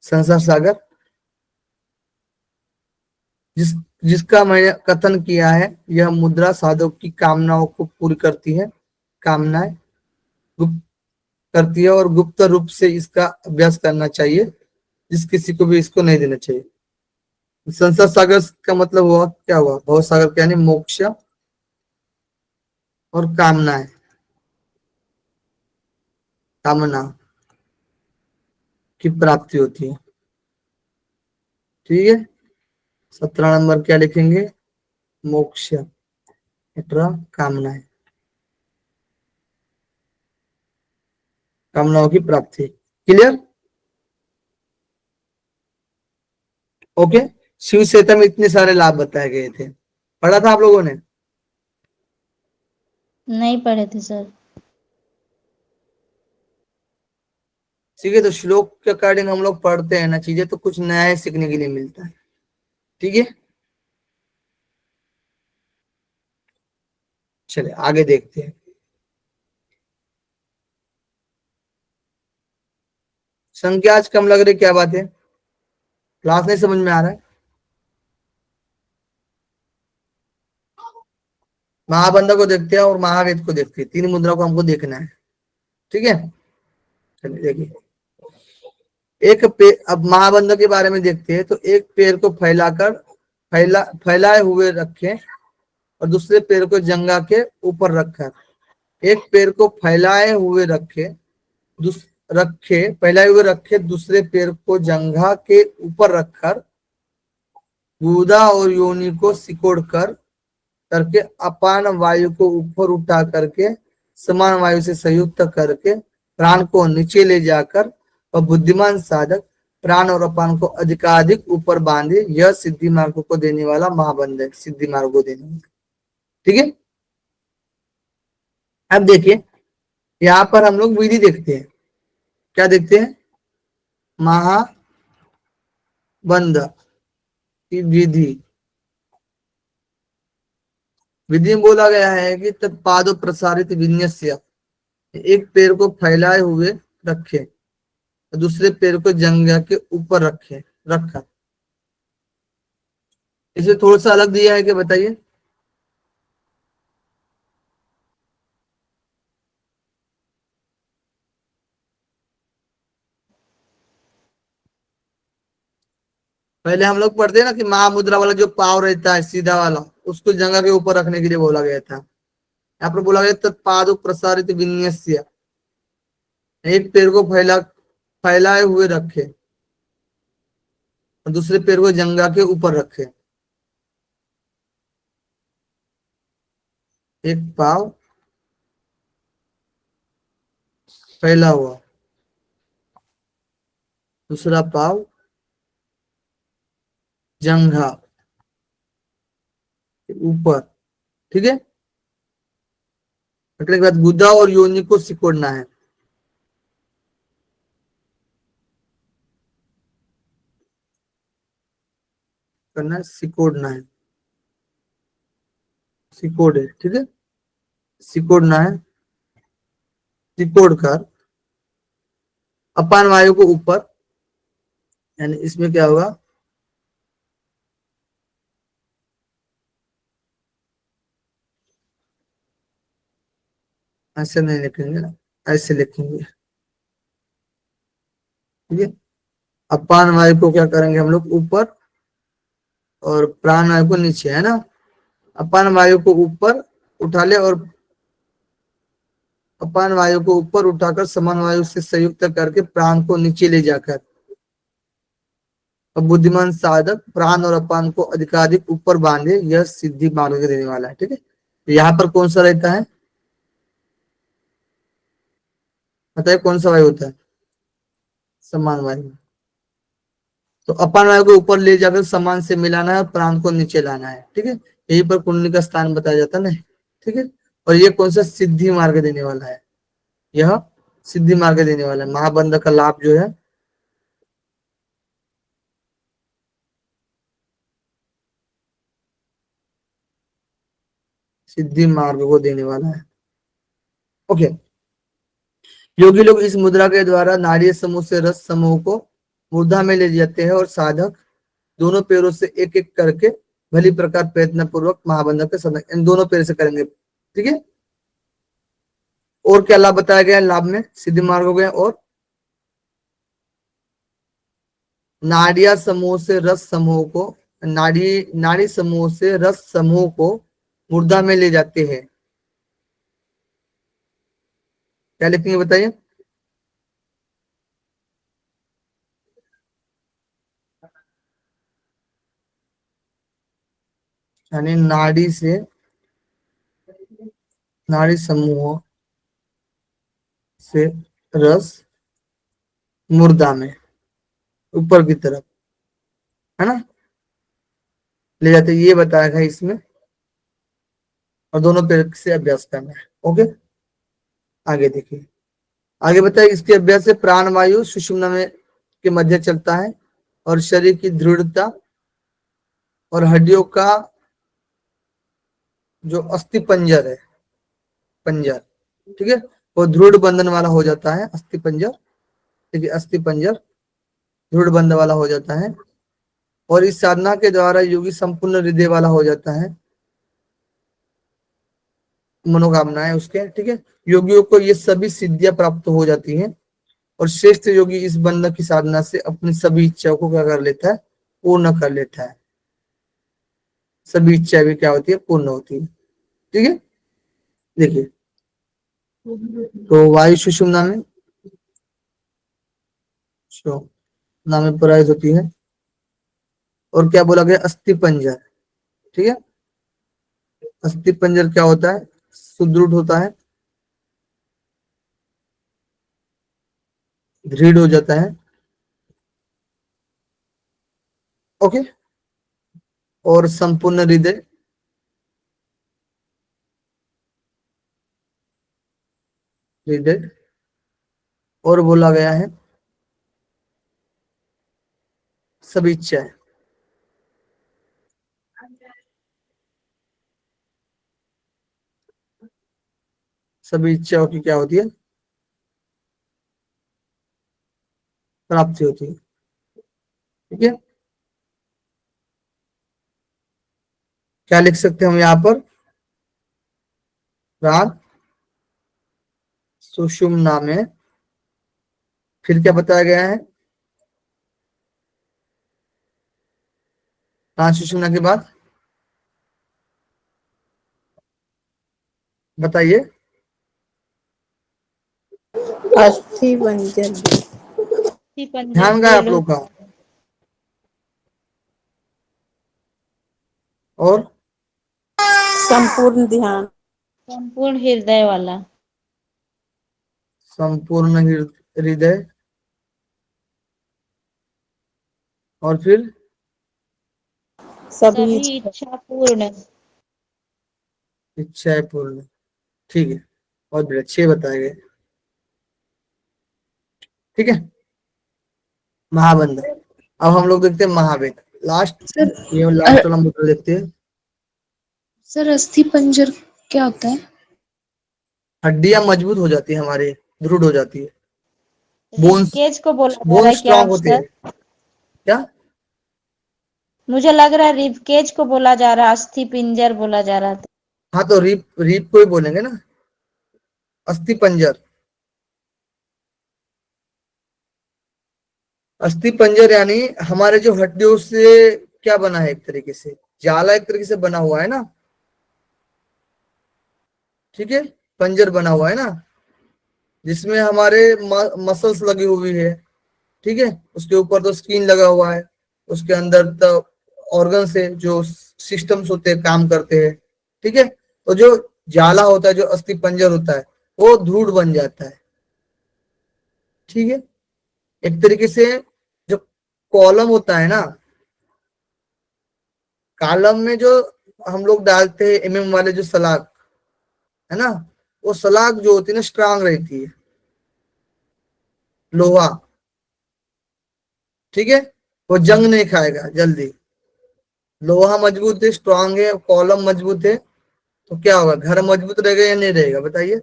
संसार सागर जिसका मैंने कथन किया है, यह मुद्रा साधक की कामनाओं को पूरी करती है, कामनाएं गुप्त करती है, और गुप्त रूप से इसका अभ्यास करना चाहिए, जिस किसी को भी इसको नहीं देना चाहिए। संसार सागर का मतलब हुआ क्या हुआ, भव सागर यानी मोक्ष और कामनाएं, कामना की प्राप्ति होती है। ठीक है, 17 नंबर क्या लिखेंगे, मोक्ष, 18 कामनाएं, कामनाओं की प्राप्ति। क्लियर। ओके, शिव सेता में इतने सारे लाभ बताए गए थे, पढ़ा था आप लोगों ने। नहीं पढ़े थे सर। ठीक है, तो श्लोक के अकॉर्डिंग हम लोग पढ़ते हैं ना चीजें, तो कुछ नया ही सीखने के लिए मिलता है। ठीक है, चलिए आगे देखते हैं। संख्या आज कम लग रही, क्या बात है, क्लास नहीं समझ में आ रहा है। महाबंधक को देखते हैं और महावेद को देखते हैं, 3 मुद्रा को हमको देखना है। ठीक है, चलिए देखिए, एक पेड़, अब महाबंधक के बारे में देखते हैं, तो एक पेड़ को फैलाकर फैलाए हुए रखें और दूसरे पेड़ को जंगा के ऊपर रखकर, एक पेड़ को फैलाए हुए फैलाए हुए रखे, दूसरे पेड़ को जंघा के ऊपर रखकर गुदा और योनि को सिकोड़ कर करके अपान वायु को ऊपर उठा करके समान वायु से संयुक्त करके प्राण को नीचे ले जाकर और बुद्धिमान साधक प्राण और अपान को अधिकाधिक ऊपर बांधे, यह सिद्धि मार्ग को देने वाला महाबंध है, सिद्धि मार्ग को देने वाला। ठीक है, अब देखिए, यहाँ पर हम लोग विधि देखते हैं, क्या देखते हैं, महाबंध की विधि। विधि में बोला गया है कि तत्पादो प्रसारित विन्यस्य, एक पैर को फैलाए हुए रखे, दूसरे पैर को जंघा के ऊपर रखा। इसे थोड़ा सा अलग दिया है कि बताइए। पहले हम लोग पढ़ते हैं ना कि महामुद्रा वाला जो पाव रहता है सीधा वाला, उसको जंघा के ऊपर रखने के लिए बोला गया था। यहाँ पर बोला गया तत्पादो प्रसारित विन्यस्य, एक पैर को फैलाए हुए रखे और दूसरे पैर को जंघा के ऊपर रखे। एक पाव फैला हुआ, दूसरा पाव जंघा के ऊपर, ठीक है। रखने के बाद गुदा और योनि को सिकोड़ना है। करना है, सिकोड़ना है, सिकोड़े, ठीक है, सिकोड़ना है। सिकोड़ कर अपान वायु को ऊपर, यानी इसमें क्या होगा, ऐसे नहीं लिखेंगे ना, ऐसे लिखेंगे, ठीक है। अपान वायु को क्या करेंगे हम लोग, ऊपर, और प्राण वायु को नीचे, है ना। अपान वायु को ऊपर उठा ले और अपान वायु को ऊपर उठाकर समान वायु से संयुक्त करके प्राण को नीचे ले जाकर, अब बुद्धिमान साधक प्राण और अपान को अधिकाधिक ऊपर बांधे, यह सिद्धि मार्ग देने वाला है, ठीक है। तो यहाँ पर कौन सा रहता है, बताइए कौन सा वायु होता है, समान वायु। तो अपान वायु को ऊपर ले जाकर समान से मिलाना है और प्राण को नीचे लाना है, ठीक है। यही पर कुंडली का स्थान बताया जाता है ना, ठीक है। और ये कौन सा, सिद्धि मार्ग देने वाला है, यह सिद्धि मार्ग देने वाला है। महाबंध का लाभ जो है सिद्धि मार्ग को देने वाला है। ओके, योगी लोग इस मुद्रा के द्वारा नाड़ीय समूह से रस समूह को मूर्धा में ले जाते हैं और साधक दोनों पैरों से एक एक करके भली प्रकार प्रयत्न पूर्वक महाबंधक के साधक इन दोनों पैर से करेंगे, ठीक है। और क्या लाभ बताया गया, लाभ में सिद्धि मार्ग हो गया, और नाड़िया समूह से रस समूह को, नाड़ी समूह से रस समूह को मूर्धा में ले जाते हैं। क्या लिखेंगे बताइए, यानी नाड़ी समूह से रस मुर्दा में ऊपर की तरफ, है ना, ले जाते, ये बताया गया इसमें। और दोनों पैर से अभ्यास करना है। ओके, आगे देखिए, आगे बताए इसके अभ्यास से प्राण वायु सुषुम्ना में के मध्य चलता है और शरीर की दृढ़ता और हड्डियों का जो अस्थि पंजर है, पंजर, ठीक है, वो दृढ़ बंधन वाला हो जाता है, अस्थि पंजर, ठीक है, अस्थि पंजर दृढ़ बंधन वाला हो जाता है। और इस साधना के द्वारा योगी संपूर्ण हृदय वाला हो जाता है, मनोकामनाएं उसके, ठीक है। योगियों को ये सभी सिद्धियां प्राप्त हो जाती हैं और श्रेष्ठ योगी इस बंधन की साधना से अपनी सभी इच्छाओं को क्या कर लेता है, पूर्ण कर लेता है। सभी इच्छाएं भी क्या होती है, पूर्ण होती है, ठीक है। देखिए, तो वायु सुषुम्ना में में प्रवाहित होती है। और क्या बोला गया, अस्थि पंजर, ठीक है। अस्थि पंजर क्या होता है, सुदृढ़ होता है, दृढ़ हो जाता है, ओके। और संपूर्ण हृदय, हृदय, और बोला गया है सभी इच्छाएं, सभी इच्छाओं की क्या होती है, प्राप्ति होती है, ठीक है। क्या लिख सकते हैं हम यहाँ पर, प्राण सुषुम्ना में, फिर क्या बताया गया है, प्राण सुषुम्ना के बाद बताइए। अस्थि पंजर। अस्थि पंजर ध्यान का है आप बोलो। लोग का। और संपूर्ण ध्यान। संपूर्ण हृदय वाला। संपूर्ण हृदय। और फिर सभी सभी इच्छा पूर्ण। इच्छाएं पूर्ण। ठीक है, बहुत बढ़िया, 6 बताए गए। ठीक है, महाबंध। अब हम लोग देखते हैं महावेद। Last, sir. ये लास्ट वाला मुद्दा देखते हैं। सर अस्थि पंजर क्या होता है? हड्डियां मजबूत हो जाती है हमारे, दृढ़ हो जाती है। बोन्स, रिबकेज को बोला जा रहा बोन है क्या स्ट्रांग होते सर? हैं। क्या? मुझे लग रहा है रिबकेज को बोला जा रहा है, अस्थि पिंजर बोला जा रहा था। हाँ, तो रीप रीप को ही बोलेंगे ना, अस्थि पंजर। अस्थि पंजर यानी हमारे जो हड्डियों से क्या बना है, एक तरीके से जाला एक तरीके से बना हुआ है ना। ठीक है, पंजर बना हुआ है ना, जिसमें हमारे मसल्स लगी हुई है। ठीक है, उसके ऊपर तो स्किन लगा हुआ है, उसके अंदर तो ऑर्गन्स है, जो सिस्टम्स होते हैं, काम करते हैं। ठीक है, तो जो जाला होता है, जो अस्थि पंजर होता है, वो दृढ़ बन जाता है। ठीक है, एक तरीके से जो कॉलम होता है ना, कॉलम में जो हम लोग डालते हैं वाले जो सलाख है ना, वो सलाख जो होती है ना, स्ट्रांग रहती है, लोहा। ठीक है, वो जंग नहीं खाएगा जल्दी। लोहा मजबूत है, स्ट्रांग है, कॉलम मजबूत है, तो क्या होगा, घर मजबूत रहेगा या नहीं रहेगा, बताइए।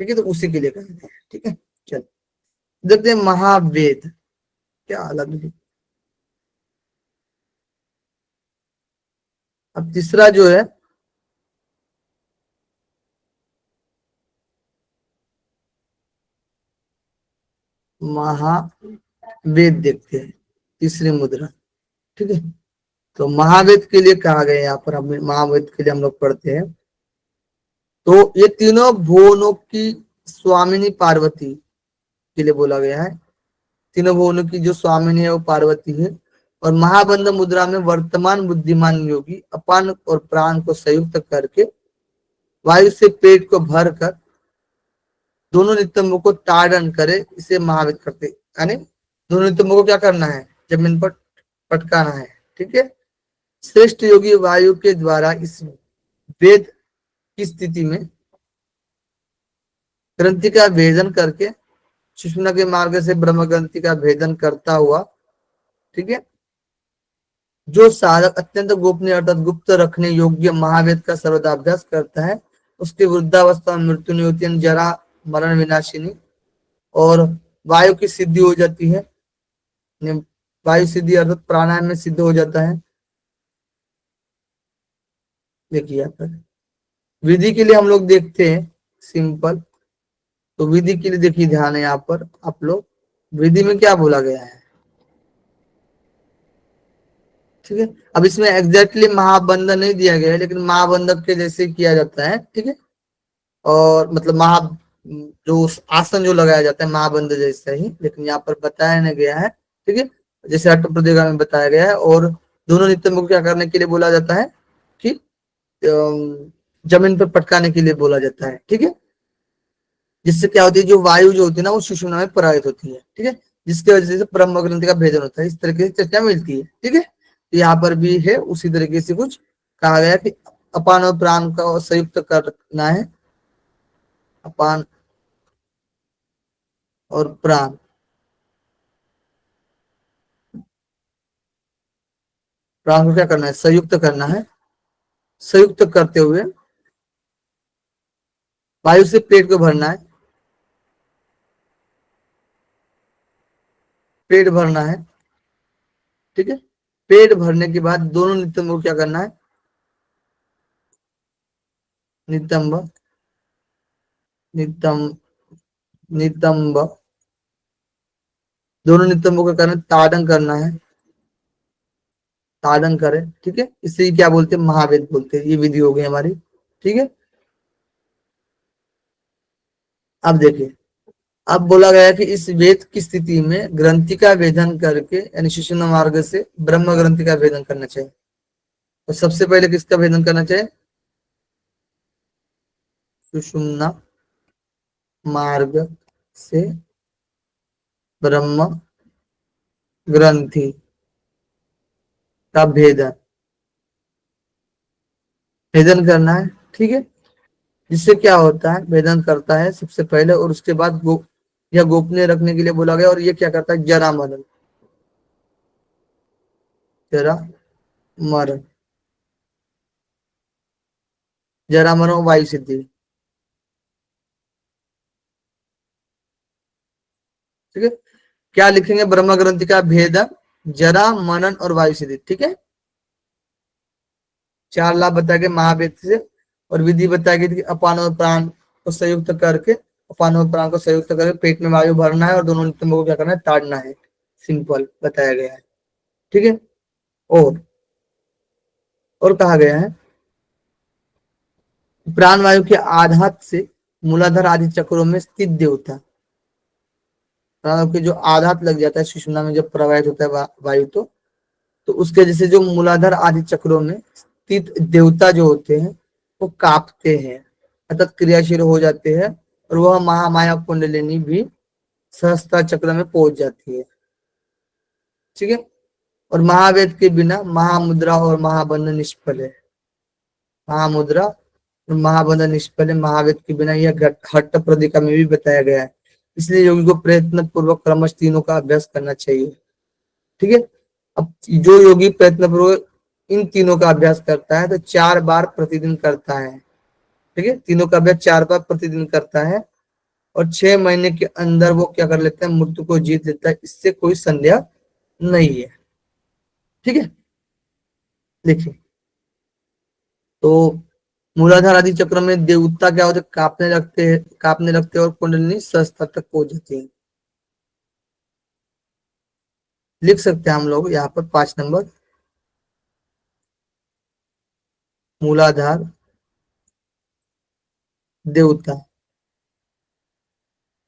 ठीक है, तो उसी के लिए कहते हैं। ठीक है, चल देखते हैं महावेद क्या अलग है। अब तीसरा जो है महावेद, देखते हैं तीसरी मुद्रा। ठीक है, तो महावेद के लिए कहा गया, यहाँ पर हम महावेद के लिए हम लोग पढ़ते हैं। तो ये तीनों भुवनों की स्वामिनी पार्वती के लिए बोला गया है। तीनों भुवनों की जो स्वामिनी है वो पार्वती है। और महाबंध मुद्रा में वर्तमान बुद्धिमान योगी अपान और प्राण को संयुक्त करके वायु से पेट को भर कर दोनों नितंबों को ताड़न करे, इसे महावेद करते। यानी दोनों नितंबों को क्या करना है, जमीन पर पटकाना है। ठीक है, श्रेष्ठ योगी वायु के द्वारा इस वेद की स्थिति में ग्रंथि का भेदन करके सुषुम्ना के मार्ग से ब्रह्म ग्रंथि का भेदन करता हुआ, ठीक है, जो साधक अत्यंत गोपनीय अर्थात गुप्त रखने योग्य महावेद का सर्वदा अभ्यास करता है, उसकी वृद्धावस्था में मृत्यु नहीं होती है, जरा मरण विनाशिनी और वायु की सिद्धि हो जाती है। वायु सिद्धि अर्थात प्राणायाम में सिद्ध हो जाता है। देखिए यहाँ पर विधि के लिए हम लोग देखते हैं सिंपल। तो विधि के लिए देखिए, ध्यान है यहाँ पर आप लोग, विधि में क्या बोला गया है। ठीक है, अब इसमें एग्जैक्टली महाबंधन नहीं दिया गया है, लेकिन महाबंधक के जैसे किया जाता है। ठीक है, और मतलब जो आसन जो लगाया जाता है महाबंध जैसा ही, लेकिन यहाँ पर बताया नहीं गया है। ठीक है, जैसे अट्ठ प्रदिगा में बताया गया है। और दोनों नित्य को क्या करने के लिए बोला जाता है कि जमीन पर पटकाने के लिए बोला जाता है। ठीक है, जिससे क्या होती है, जो वायु जो होती है ना, वो सुषुम्ना में प्रवाहित होती है। ठीक है, जिसकी वजह से ब्रह्म ग्रंथि का भेदन होता है। इस तरीके से चर्चा मिलती है। ठीक है, तो यहाँ पर भी है उसी तरीके से कुछ कहा गया कि अपान और प्राण का संयुक्त करना है। अपान और प्राण, प्राण को क्या करना है, संयुक्त करना है। संयुक्त करते हुए वायु से पेट को भरना है, पेट भरना है। ठीक है, पेट भरने के बाद दोनों नितंब को क्या करना है, नितंब नितंब नितंब दोनों नितंबों का करना, ताड़न करना है। ताड़न करे, ठीक है, इसे क्या बोलते हैं, महावेद बोलते हैं। ये विधि हो गई हमारी, ठीक है। अब देखिए, अब बोला गया कि इस वेद की स्थिति में ग्रंथि का भेदन करके यानी सुषुम्ना मार्ग से ब्रह्म ग्रंथि का भेदन करना चाहिए। तो सबसे पहले किसका भेदन करना चाहिए, सुषुम्ना मार्ग से ब्रह्म ग्रंथि का भेदन भेदन करना है, ठीक है। जिससे क्या होता है, भेदन करता है सबसे पहले, और उसके बाद यह गोपनीय रखने के लिए बोला गया। और ये क्या करता है, जरा मरण, जरा मरण, जरा मरण वायु सिद्धि, ठीक है। क्या लिखेंगे, ब्रह्म ग्रंथि का भेदन, जरा मनन और वायु सिद्धि, ठीक है। 4 लाभ बताए गए महावेद से, और विधि बताई गई थी अपान और प्राण को संयुक्त करके, अपान और प्राण को संयुक्त करके पेट में वायु भरना है और दोनों नितंबों को क्या करना है, ताड़ना है। सिंपल बताया गया है, ठीक है। और कहा गया है प्राण वायु के आधात से मूलाधार आदि चक्रों में स्थित देवता, प्राणों के जो आधात लग जाता है सुषुम्ना में जब प्रवाहित होता है वायु, तो उसके जैसे जो मूलाधार आदि चक्रों में स्थित देवता जो होते हैं वो कांपते हैं, अर्थात क्रियाशील हो जाते हैं, और वह महामाया कुंडलिनी भी सहस्त्र चक्र में पहुंच जाती है, ठीक है। और महावेद के बिना महामुद्रा और महाबंधन निष्फल है, महामुद्रा और महाबंधन निष्फल है। महावेद के बिना यह हट्ट प्रदिका में भी बताया गया है। इसलिए योगी को प्रयत्न पूर्वक क्रमश तीनों का अभ्यास करना चाहिए, ठीक है। अब जो योगी प्रयत्न पूर्वक इन तीनों का अभ्यास करता है तो 4 बार प्रतिदिन करता है, ठीक है। तीनों का अभ्यास 4 बार प्रतिदिन करता है, और 6 महीने के अंदर वो क्या कर लेता है, मृत्यु को जीत लेता है। इससे कोई संदेह नहीं है, ठीक है। देखिए, तो मूलाधार आदि चक्र में देवता क्या होते, कांपने लगते हैं और कुंडलिनी सहस्त्र तक पहुंच जाती है। लिख सकते हैं हम लोग यहाँ पर 5 नंबर, मूलाधार देवता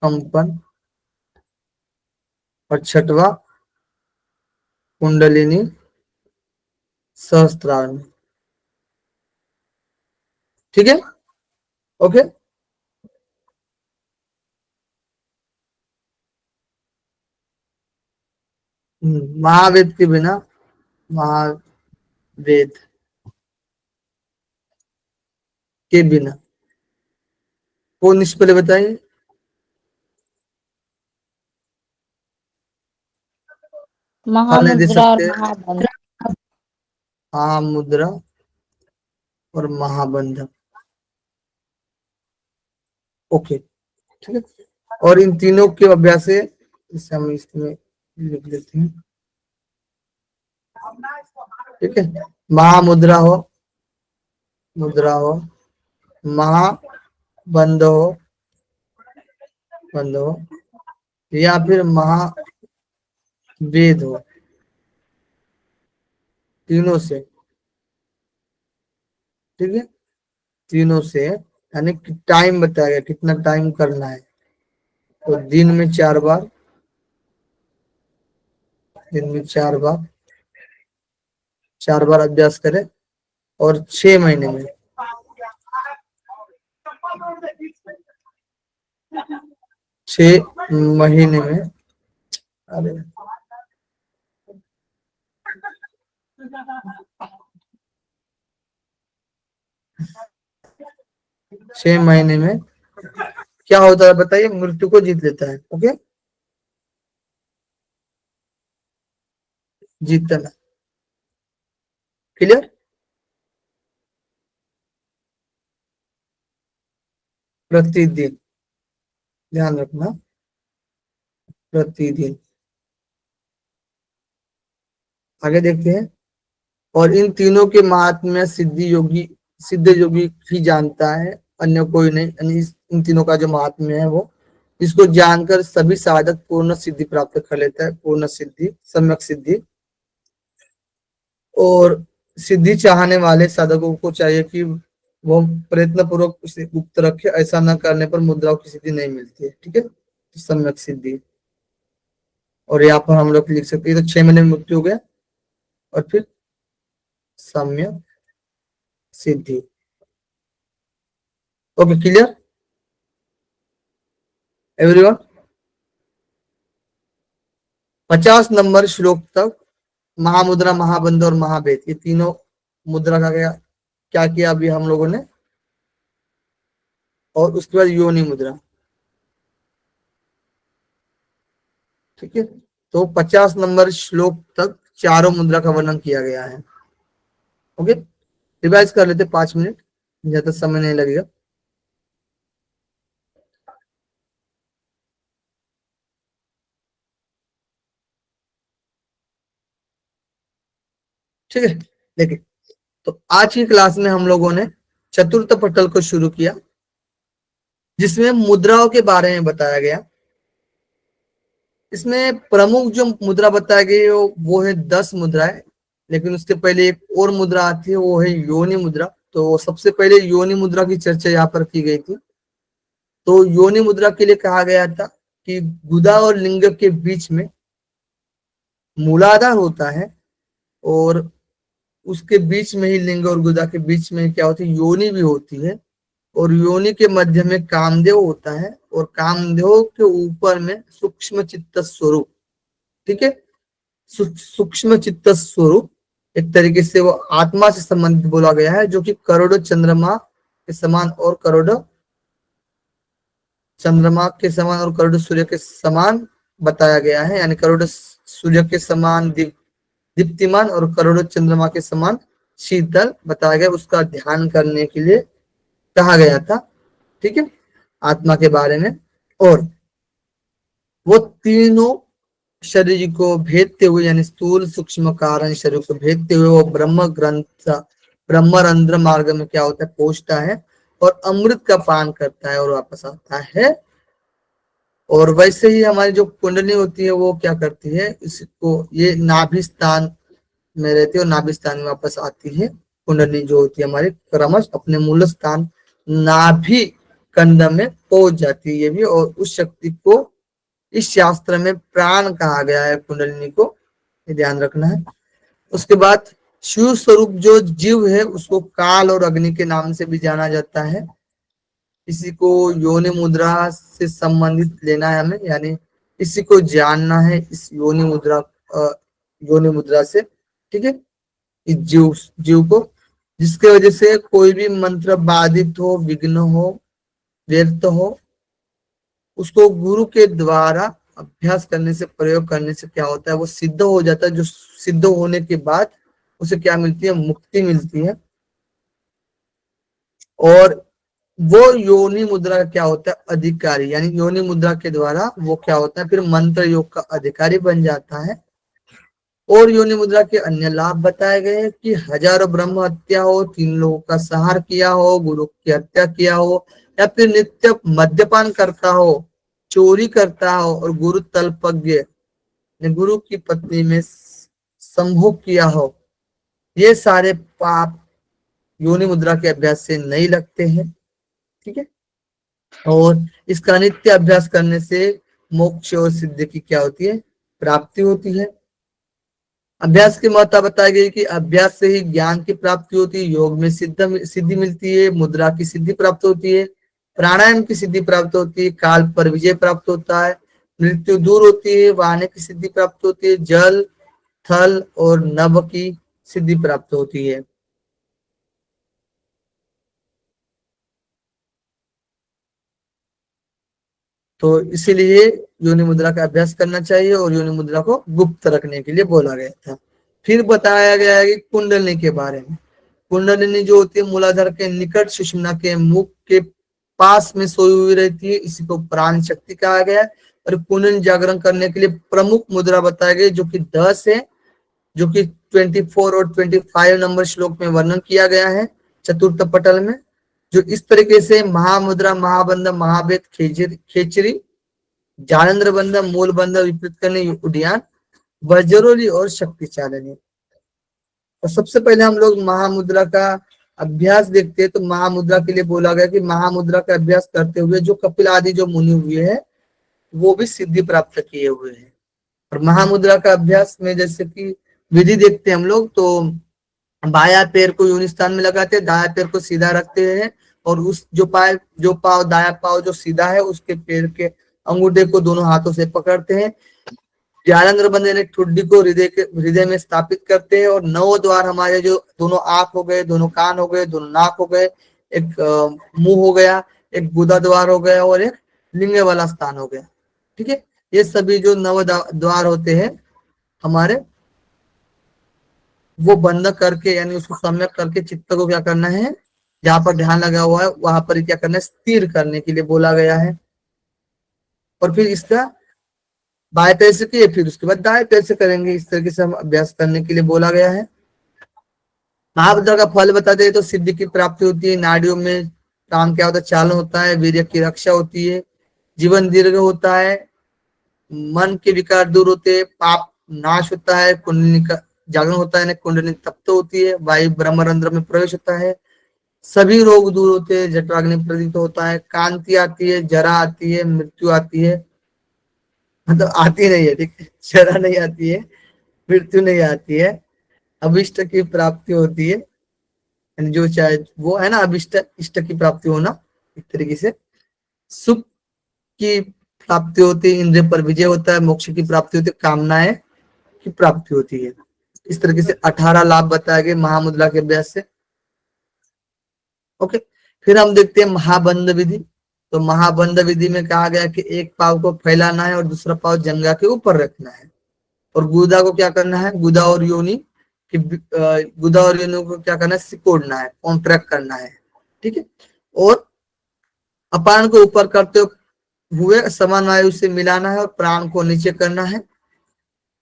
कंपन, और 6वां कुंडलिनी सहस्त्रार में, ठीक है, ओके। महावेद के बिना, महावेद के बिना कौन निष्फल बताइए, फल नहीं दे महामुद्रा और सकते, महाबंध। महामुद्रा और महाबंधन, ओके, ठीक है। और इन तीनों के अभ्यास से, इसे हम इसमें लिख लेते हैं, ठीक है। महामुद्रा हो, मुद्रा हो, महाबंध हो, बंध हो, या फिर महावेद हो, तीनों से, ठीक है। तीनों से यानी कि टाइम बताया गया कितना टाइम करना है, तो दिन में 4 बार, दिन में 4 बार अभ्यास करें, और 6 महीने में, 6 महीने में, अरे 6 महीने में क्या होता है बताइए, मृत्यु को जीत लेता है, ओके, जीतना, क्लियर। प्रतिदिन, ध्यान रखना, प्रतिदिन। आगे देखते हैं, और इन तीनों के महात्म्य सिद्ध योगी ही जानता है, अन्य कोई नहीं। यानी इन तीनों का जो महात्म्य है वो, इसको जानकर सभी साधक पूर्ण सिद्धि प्राप्त कर लेता है, पूर्ण सिद्धि, सम्यक सिद्धि, और सिद्धि चाहने वाले साधकों को चाहिए कि वो प्रयत्न पूर्वक उसे गुप्त रखे, ऐसा न करने पर मुद्राओं की सिद्धि नहीं मिलती है। ठीक है, तो सम्यक सिद्धि, और यहाँ पर हम लोग लिख सकते हैं तो 6 महीने में मृत्यु हो गया, और फिर सम्यक सिद्धि। Okay, clear everyone. 50 नंबर श्लोक तक महामुद्रा, महाबंध और महाभेद, ये तीनों मुद्रा का क्या क्या किया अभी हम लोगों ने, और उसके बाद योनि मुद्रा। ठीक है, तो 50 नंबर श्लोक तक चारों मुद्रा का वर्णन किया गया है। ओके, रिवाइज कर लेते 5 मिनट, ज्यादा समय नहीं लगेगा। ठीक है, देखिए, तो आज की क्लास में हम लोगों ने चतुर्थ पटल को शुरू किया, जिसमें मुद्राओं के बारे में बताया गया। इसमें प्रमुख जो मुद्रा बताई गई वो है 10 मुद्राएं, लेकिन उसके पहले एक और मुद्रा आती है, वो है योनि मुद्रा। तो सबसे पहले योनि मुद्रा की चर्चा यहाँ पर की गई थी। तो योनि मुद्रा के लिए कहा गया था कि गुदा और लिंग के बीच में मूलाधार होता है, और उसके बीच में ही लिंग और गुदा के बीच में क्या होती है, योनि भी होती है, और योनि के मध्य में कामदेव होता है, और कामदेव के ऊपर में सूक्ष्म चित्त स्वरूप। ठीक है, सूक्ष्म चित्त स्वरूप एक तरीके से वो आत्मा से संबंधित बोला गया है, जो कि करोड़ों चंद्रमा के समान और करोड़ों चंद्रमा के समान और करोड़ों सूर्य के समान बताया गया है, यानी करोड़ों सूर्य के समान दीप्तिमान और करोड़ों चंद्रमा के समान शीतल बताया गया। उसका ध्यान करने के लिए कहा गया था। ठीक है, आत्मा के बारे में। और वो तीनों शरीर को भेदते हुए, यानी स्थूल सूक्ष्म कारण शरीर को भेदते हुए वो ब्रह्मरंध्र मार्ग में क्या होता है, पहुंचता है, और अमृत का पान करता है और वापस आता है। और वैसे ही हमारी जो कुंडली होती है वो क्या करती है, इसको ये नाभि स्थान में रहती है और नाभि स्थान में वापस आती है। कुंडली जो होती है हमारी क्रमश अपने मूल स्थान नाभि कंड में पहुंच जाती है ये भी, और उस शक्ति को इस शास्त्र में प्राण कहा गया है, कुंडलिनी को, ये ध्यान रखना है। उसके बाद शिव स्वरूप जो जीव है उसको काल और अग्नि के नाम से भी जाना जाता है। इसी को योनि मुद्रा से संबंधित लेना है हमें, यानी इसी को जानना है इस योनि मुद्रा से। ठीक है, इस जीव को, जिसके वजह से कोई भी मंत्र बाधित हो, विघ्न हो, व्यर्थ हो, उसको गुरु के द्वारा अभ्यास करने से, प्रयोग करने से क्या होता है, वो सिद्ध हो जाता है। जो सिद्ध होने के बाद उसे क्या मिलती है, मुक्ति मिलती है। और वो योनि मुद्रा का क्या होता है, अधिकारी, यानी योनि मुद्रा के द्वारा वो क्या होता है, फिर मंत्र योग का अधिकारी बन जाता है। और योनि मुद्रा के अन्य लाभ बताए गए हैं कि हजारों ब्रह्म हत्या हो, 3 लोगों का संहार किया हो, गुरु की हत्या किया हो, या फिर नित्य मद्यपान करता हो, चोरी करता हो, और गुरु तल्पज्ञ गुरु की पत्नी में संभोग किया हो, ये सारे पाप योनि मुद्रा के अभ्यास से नहीं लगते हैं। ठीक है, और इसका नित्य अभ्यास करने से मोक्ष और सिद्धि की क्या होती है, प्राप्ति होती है। अभ्यास की महत्ता बताई गई कि अभ्यास से ही ज्ञान की प्राप्ति होती है, योग में सिद्धि मिलती है, मुद्रा की सिद्धि प्राप्त होती है, प्राणायाम की सिद्धि प्राप्त होती है, काल पर विजय प्राप्त होता है, मृत्यु दूर होती है, वाणी की सिद्धि प्राप्त होती है, जल, थल और नभ की सिद्धि प्राप्त होती है। तो इसीलिए योनि मुद्रा का अभ्यास करना चाहिए, और योनि मुद्रा को गुप्त रखने के लिए बोला गया था। फिर बताया गया है कि कुंडलिनी के बारे में। कुंडलिनी जो होती है मूलाधार के निकट सुषुम्ना के मुख के पास में सोई हुई रहती है, इसी को प्राण शक्ति कहा गया है। और कुंडलिनी जागरण करने के लिए प्रमुख मुद्रा बताए गए, जो कि 10 है, जो कि 24 और 25 नंबर श्लोक में वर्णन किया गया है चतुर्थ पटल में। जो इस तरीके से महामुद्रा, महाबंध, महाभेद, खेचरी, ज्ञानेन्द्र बंध, मूल बंध, विपरीत करने, उद्यान, वज्रोली और शक्ति चालनी। तो सबसे पहले हम लोग महामुद्रा का अभ्यास देखते हैं। तो महामुद्रा के लिए बोला गया कि महामुद्रा का अभ्यास करते हुए जो कपिल आदि जो मुनि हुए हैं वो भी सिद्धि प्राप्त किए हुए हैं। और महामुद्रा का अभ्यास में जैसे कि विधि देखते हैं हम लोग, तो बाया पैर को योनि स्थान में लगाते हैं, दाया पैर को सीधा रखते हैं और उस जो पाव दाया पाव जो सीधा है उसके पैर के अंगूठे को दोनों हाथों से पकड़ते हैं। ज्ञानेंद्र बंधन एक ठुड्डी को हृदय में स्थापित करते हैं और 9 द्वार हमारे जो दोनों आंख हो गए, दोनों कान हो गए, दोनों नाक हो गए, एक मुंह हो गया, एक गुदा द्वार हो गया और एक लिंगे वाला स्थान हो गया। ठीक है, ये सभी जो 9 द्वार होते हैं हमारे, वो बंद करके यानी उसको सम्यक करके चित्त को क्या करना है, जहां पर ध्यान लगा हुआ है वहां पर क्या करना है, स्थिर करने के लिए बोला गया है। और फिर इसका बाएं पैर से किए, फिर उसके बाद दाएं पैर से करेंगे। इस तरीके से हम अभ्यास करने के लिए बोला गया है। महामुद्रा का फल बताते हैं तो सिद्धि की प्राप्ति होती है, नाड़ियों में काम क्या होता है, चालन होता है, वीर्य की रक्षा होती है, जीवन दीर्घ होता है, मन के विकार दूर होते हैं, पाप नाश होता है, कुंडली का जागरण होता है, कुंडली तप्त होती है, वायु ब्रह्मरंध्र में प्रवेश होता है, सभी रोग दूर होते हैं, जठराग्नि प्रदीप्त होता है, कांति आती है, जरा आती है, मृत्यु आती है, मतलब आती नहीं है, ठीक है, जरा नहीं आती है, मृत्यु नहीं आती है, अभिष्ट की प्राप्ति होती है, जो चाहे वो है ना, अभिष्ट इष्ट की प्राप्ति होना, एक तरीके से सुख की प्राप्ति होती है, इंद्रिय पर विजय होता है, मोक्ष की प्राप्ति होती है, कामनाएं की प्राप्ति होती है। इस तरीके से 18 लाभ बताए गए महामुद्रा के अभ्यास से। ओके, फिर हम देखते हैं महाबंध विधि। तो महाबंध विधि में कहा गया कि एक पाव को फैलाना है और दूसरा पाव जंघा के ऊपर रखना है और गुदा को क्या करना है, गुदा और योनि को क्या करना है, सिकोड़ना है, कॉन्ट्रैक्ट करना है। ठीक है, और अपान को ऊपर करते हुए समान वायु से मिलाना है और प्राण को नीचे करना है।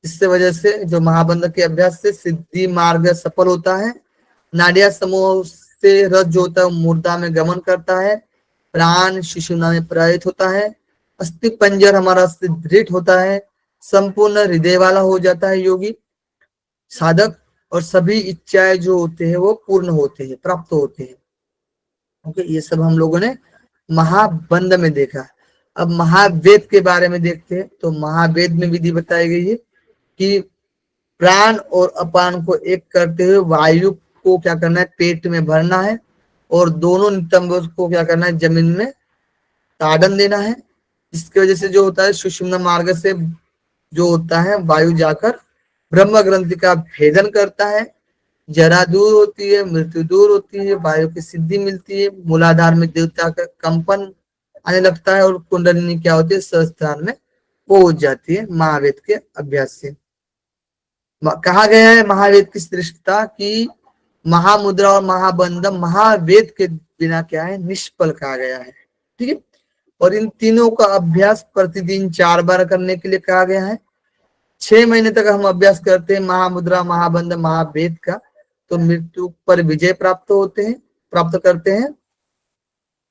इससे वजह से जो महाबंध के अभ्यास से सिद्धि मार्ग सफल होता है। नाड़िया समूह से रस जो होता है मूर्धा में गमन करता है, प्राण शिशुना में प्रवाहित होता है, अस्थि पंजर हमारा दृढ़ होता है, संपूर्ण हृदय वाला हो जाता है योगी साधक, और सभी इच्छाएं जो होते हैं वो पूर्ण होते हैं, प्राप्त होते हैं। ओके, ये सब हम लोगों ने महाबंध में देखा। अब महावेद के बारे में देखते हैं। तो महावेद में विधि बताई गई है कि प्राण और अपान को एक करते हुए वायु को क्या करना है, पेट में भरना है और दोनों नितंब को क्या करना है, जमीन में ताड़न देना है। इसकी वजह से जो होता है सुषुम्ना मार्ग से जो होता है वायु जाकर ब्रह्म ग्रंथि का भेदन करता है, जरा दूर होती है, मृत्यु दूर होती है, वायु की सिद्धि मिलती है, मूलाधार में देवता का कंपन आने लगता है और कुंडलिनी क्या होती है, सहस्त्रार में पहुंच जाती है महावेद के अभ्यास से। कहा गया है महावेद की श्रेष्ठता की महामुद्रा और महाबंध महावेद के बिना क्या है, निष्फल कहा गया है। ठीक है, और इन तीनों का अभ्यास प्रतिदिन 4 बार करने के लिए कहा गया है। 6 महीने तक हम अभ्यास करते हैं महामुद्रा महाबंध महावेद का, तो मृत्यु पर विजय प्राप्त करते हैं।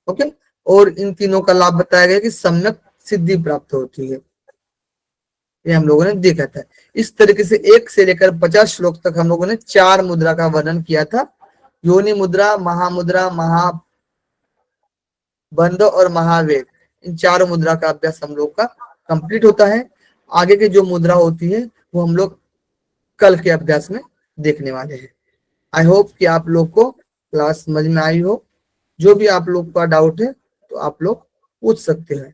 ओके, और इन तीनों का लाभ बताया गया कि सम्यक सिद्धि प्राप्त होती है, ये हम लोगों ने देखा था। इस तरीके से 1 से लेकर 50 श्लोक तक हम लोगों ने 4 मुद्रा का वर्णन किया था। योनि मुद्रा, महामुद्रा, महाबंध और महावेद, इन 4 मुद्रा का अभ्यास हम लोग का कंप्लीट होता है। आगे की जो मुद्रा होती है वो हम लोग कल के अभ्यास में देखने वाले हैं। आई होप कि आप लोग को क्लास समझ में आई हो। जो भी आप लोग का डाउट है तो आप लोग पूछ सकते हैं।